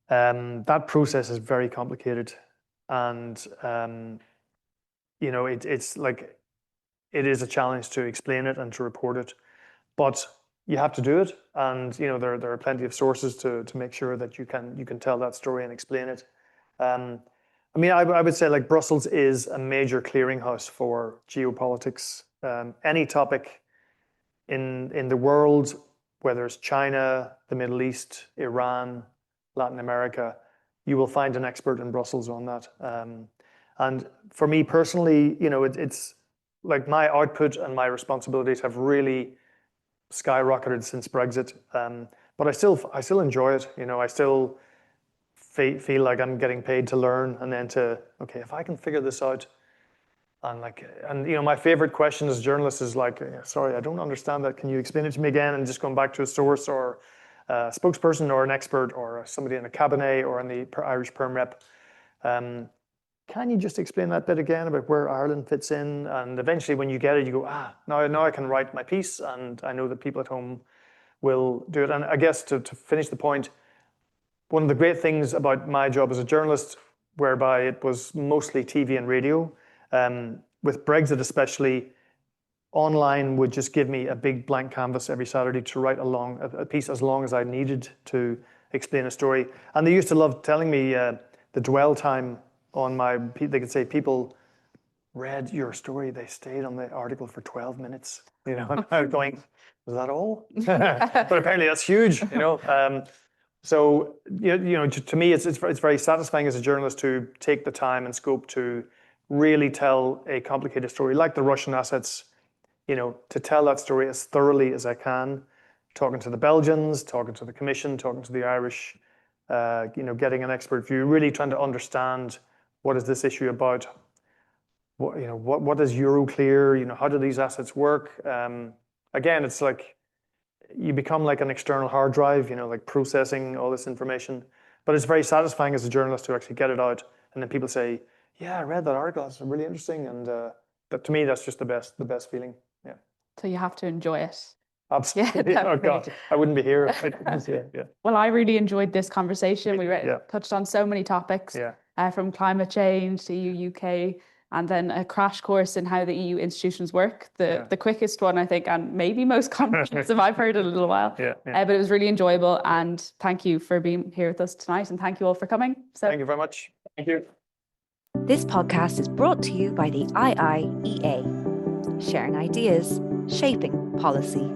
That process is very complicated, and it's like it is a challenge to explain it and to report it, but you have to do it, and there are plenty of sources to make sure that you can tell that story and explain it. I mean, I would say like Brussels is a major clearinghouse for geopolitics. Any topic in the world, whether it's China, the Middle East, Iran, Latin America, you will find an expert in Brussels on that. And for me personally, it's like my output and my responsibilities have really skyrocketed since Brexit. But I still enjoy it. I still feel like I'm getting paid to learn, and then okay, if I can figure this out, and my favorite question as a journalist is like, sorry, I don't understand that. Can you explain it to me again? And just going back to a source or a spokesperson or an expert or somebody in a cabinet or in the Irish Perm Rep. Can you just explain that bit again about where Ireland fits in? And eventually when you get it, you go, now I can write my piece, and I know that people at home will do it. And I guess to finish the point, one of the great things about my job as a journalist, whereby it was mostly TV and radio, with Brexit especially, online would just give me a big blank canvas every Saturday to write a piece as long as I needed to explain a story. And they used to love telling me the dwell time on they could say, people read your story, they stayed on the article for 12 minutes, and I was going, was that all? But apparently that's huge, So, to me, it's very satisfying as a journalist to take the time and scope to really tell a complicated story like the Russian assets, to tell that story as thoroughly as I can, talking to the Belgians, talking to the Commission, talking to the Irish, getting an expert view, really trying to understand what is this issue about, what is Euroclear, how do these assets work? Again, it's like, you become like an external hard drive, like processing all this information. But it's very satisfying as a journalist to actually get it out, and then people say, "Yeah, I read that article. It's really interesting." And that, to me, that's just the best feeling. Yeah. So you have to enjoy it. Absolutely. Yeah, oh God, I wouldn't be here. Yeah. Well, I really enjoyed this conversation. We touched on so many topics, from climate change to EU, UK, and then a crash course in how the EU institutions work. The quickest one, I think, and maybe most comprehensive I've heard in a little while. But it was really enjoyable, and thank you for being here with us tonight, and thank you all for coming. Thank you very much. Thank you. This podcast is brought to you by the IIEA, sharing ideas, shaping policy.